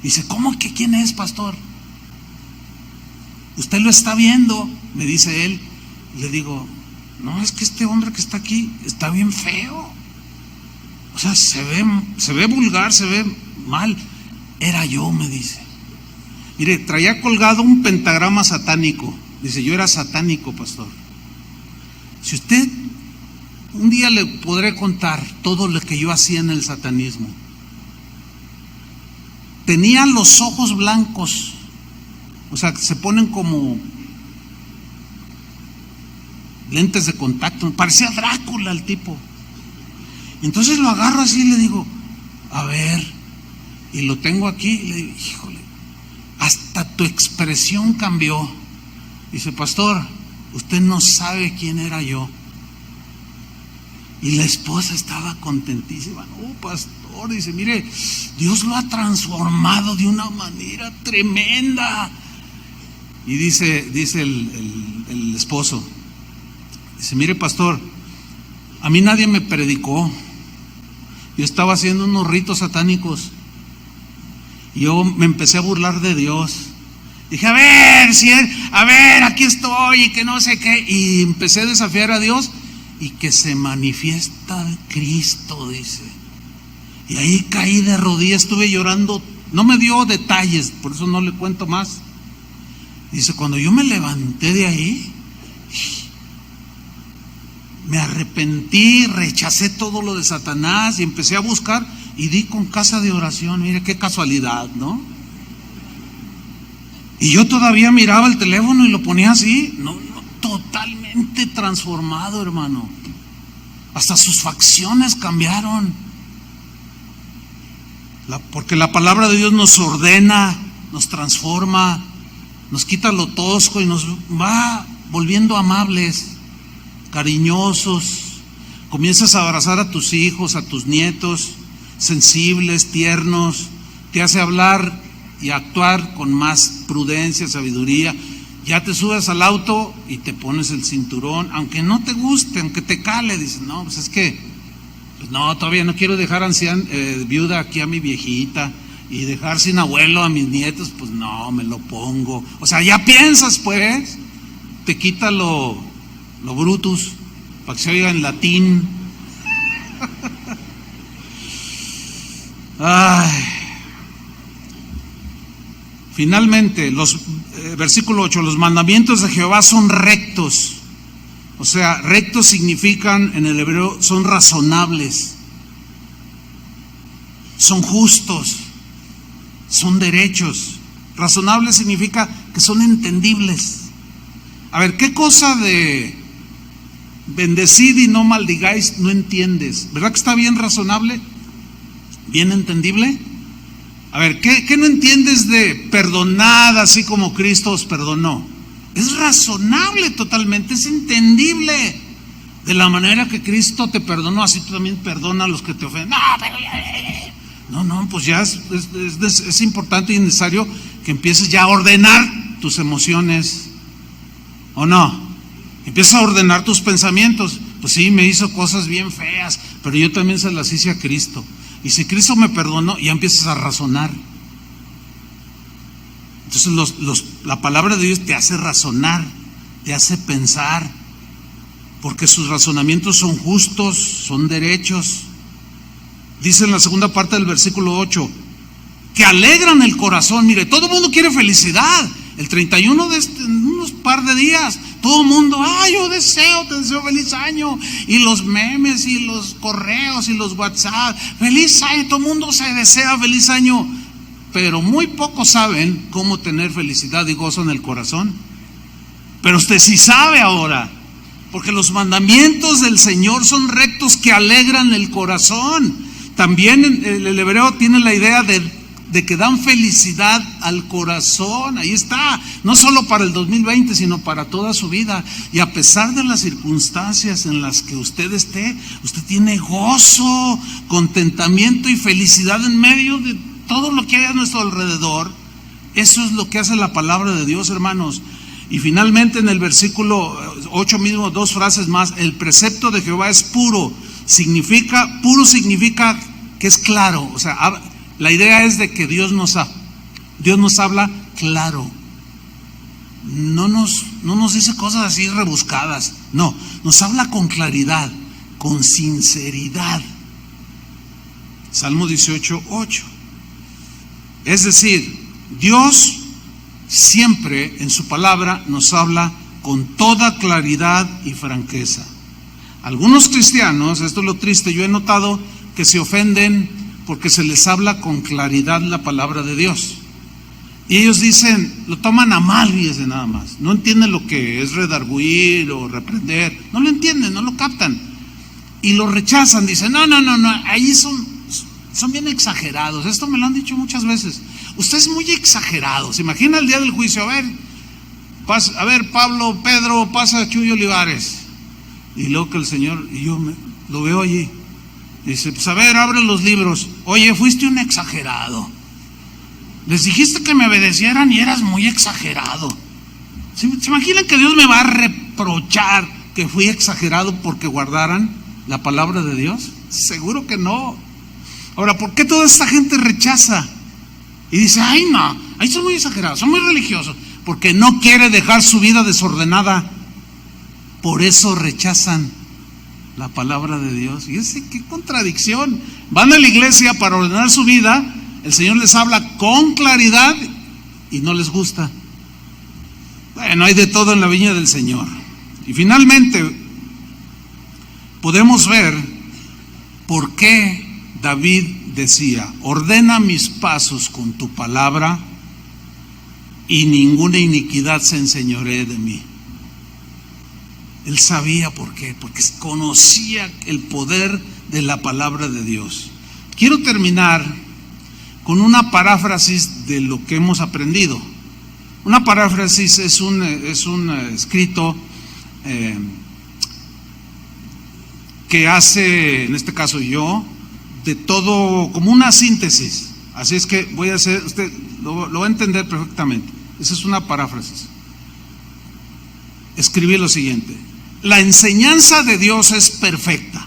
Dice, ¿cómo que quién es, pastor? Usted lo está viendo, me dice él. Le digo, no, es que este hombre que está aquí está bien feo. O sea, se ve vulgar, se ve mal. Era yo, me dice. Mire, traía colgado un pentagrama satánico. Dice, yo era satánico, pastor. Si usted, un día le podré contar todo lo que yo hacía en el satanismo. Tenía los ojos blancos, o sea, se ponen como lentes de contacto, parecía Drácula el tipo. Entonces lo agarro así y le digo, a ver, y lo tengo aquí, y le digo, híjole, hasta tu expresión cambió. Dice, pastor, usted no sabe quién era yo. Y la esposa estaba contentísima. No, pastor, dice, mire, Dios lo ha transformado de una manera tremenda. Y dice el esposo, dice, mire, pastor, a mí nadie me predicó. Yo estaba haciendo unos ritos satánicos y yo me empecé a burlar de Dios. Dije, a ver, aquí estoy y que no sé qué. Y empecé a desafiar a Dios y que se manifiesta Cristo, dice. Y ahí caí de rodillas, estuve llorando. No me dio detalles, por eso no le cuento más. Dice, cuando yo me levanté de ahí, me arrepentí, rechacé todo lo de Satanás y empecé a buscar y di con casa de oración. Mire qué casualidad, ¿no? Y yo todavía miraba el teléfono y lo ponía así, no, totalmente transformado, hermano. Hasta sus facciones cambiaron. Porque la palabra de Dios nos ordena, nos transforma, nos quita lo tosco y nos va volviendo amables, cariñosos. Comienzas a abrazar a tus hijos, a tus nietos, sensibles, tiernos. Te hace hablar y actuar con más prudencia, sabiduría. Ya te subes al auto y te pones el cinturón, aunque no te guste, aunque te cale, dices, no, pues es que, pues no, todavía no quiero dejar viuda aquí a mi viejita y dejar sin abuelo a mis nietos, pues no, me lo pongo. O sea, ya piensas, pues, te quita lo brutus, para que se oiga en latín. Ay. Finalmente, versículo 8, los mandamientos de Jehová son rectos. O sea, rectos significan en el hebreo, son razonables, son justos, son derechos. Razonables significa que son entendibles. A ver, ¿qué cosa de bendecid y no maldigáis no entiendes? ¿Verdad que está bien razonable? ¿Bien entendible? A ver, ¿qué no entiendes de perdonad así como Cristo os perdonó? Es razonable totalmente, es entendible. De la manera que Cristo te perdonó, así tú también perdona a los que te ofenden. No, pues ya es importante y necesario que empieces ya a ordenar tus emociones, ¿o no? Empieza a ordenar tus pensamientos. Pues sí, me hizo cosas bien feas, pero yo también se las hice a Cristo. Y si Cristo me perdonó, ya empiezas a razonar. Entonces la palabra de Dios te hace razonar, te hace pensar, porque sus razonamientos son justos, son derechos. Dice en la segunda parte del versículo 8, que alegran el corazón. Mire, todo el mundo quiere felicidad. El 31 en unos par de días, todo el mundo, yo te deseo feliz año. Y los memes y los correos y los WhatsApp, feliz año, todo el mundo se desea feliz año. Pero muy pocos saben cómo tener felicidad y gozo en el corazón. Pero usted sí sabe ahora, porque los mandamientos del Señor son rectos que alegran el corazón. También el hebreo tiene la idea de que dan felicidad al corazón. Ahí está, no solo para el 2020, sino para toda su vida. Y a pesar de las circunstancias en las que usted esté, usted tiene gozo, contentamiento y felicidad en medio de todo lo que hay a nuestro alrededor. Eso es lo que hace la palabra de Dios, hermanos. Y finalmente en el versículo 8 mismo, dos frases más, el precepto de Jehová es puro. Puro significa que es claro. O sea, la idea es de que Dios nos habla claro. No nos dice cosas así rebuscadas. No, nos habla con claridad, con sinceridad. Salmo 18:8. Es decir, Dios siempre en su palabra nos habla con toda claridad y franqueza. Algunos cristianos, esto es lo triste, yo he notado que se ofenden porque se les habla con claridad la palabra de Dios. Y ellos dicen, lo toman a mal, fíjense nada más. No entienden lo que es redarguir o reprender. No lo entienden, no lo captan. Y lo rechazan, dicen, no, ahí son bien exagerados. Esto me lo han dicho muchas veces. Usted es muy exagerado. Se imagina el día del juicio, a ver, Pablo, Pedro, pasa a Chuy Olivares. Y luego que el Señor, y yo lo veo allí. Dice, pues a ver, abre los libros. Oye, fuiste un exagerado. Les dijiste que me obedecieran y eras muy exagerado. ¿Se imaginan que Dios me va a reprochar que fui exagerado porque guardaran la palabra de Dios? Seguro que no. Ahora, ¿por qué toda esta gente rechaza? Y dice, no, ahí son muy exagerados, son muy religiosos. Porque no quiere dejar su vida desordenada. Por eso rechazan la palabra de Dios. Y qué contradicción. Van a la iglesia para ordenar su vida, el Señor les habla con claridad y no les gusta. Bueno, hay de todo en la viña del Señor. Y finalmente podemos ver por qué David decía, ordena mis pasos con tu palabra y ninguna iniquidad se enseñoree de mí. Él sabía por qué, porque conocía el poder de la palabra de Dios. Quiero terminar con una paráfrasis de lo que hemos aprendido. Una paráfrasis es un escrito que hace, en este caso yo, de todo, como una síntesis. Así es que voy a hacer, usted lo va a entender perfectamente. Esa es una paráfrasis. escribí lo siguiente: la enseñanza de Dios es perfecta,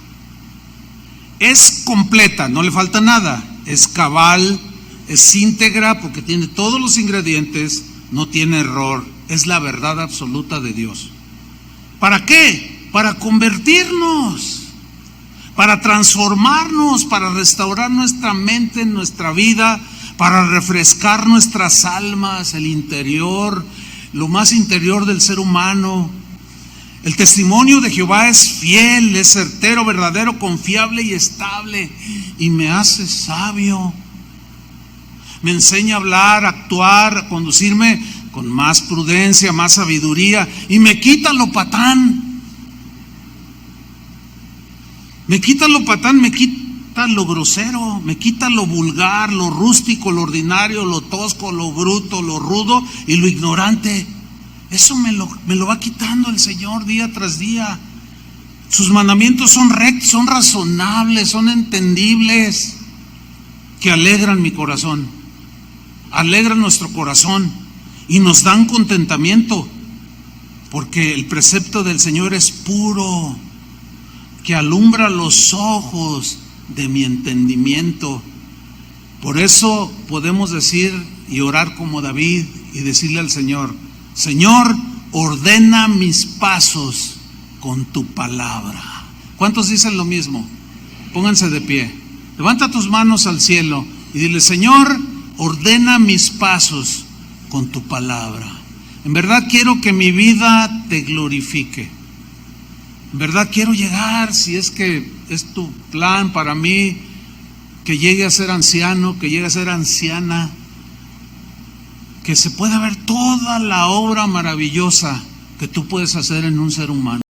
es completa, no le falta nada, es cabal, es íntegra porque tiene todos los ingredientes, no tiene error, es la verdad absoluta de Dios. ¿Para qué? Para convertirnos, para transformarnos, para restaurar nuestra mente, nuestra vida, para refrescar nuestras almas, el interior, lo más interior del ser humano. El testimonio de Jehová es fiel, es certero, verdadero, confiable y estable, y me hace sabio. Me enseña a hablar, a actuar, a conducirme con más prudencia, más sabiduría, y me quita lo patán. Me quita lo patán, me quita lo grosero, me quita lo vulgar, lo rústico, lo ordinario, lo tosco, lo bruto, lo rudo y lo ignorante. Eso me lo va quitando el Señor día tras día. Sus mandamientos son rectos, son razonables, son entendibles, que alegran mi corazón, alegran nuestro corazón y nos dan contentamiento, porque el precepto del Señor es puro, que alumbra los ojos de mi entendimiento. Por eso podemos decir y orar como David y decirle al Señor: Señor, ordena mis pasos con tu palabra. ¿Cuántos dicen lo mismo? Pónganse de pie. Levanta tus manos al cielo y dile: Señor, ordena mis pasos con tu palabra. En verdad quiero que mi vida te glorifique. En verdad quiero llegar, si es que es tu plan para mí, que llegue a ser anciano, que llegue a ser anciana, que se pueda ver toda la obra maravillosa que tú puedes hacer en un ser humano.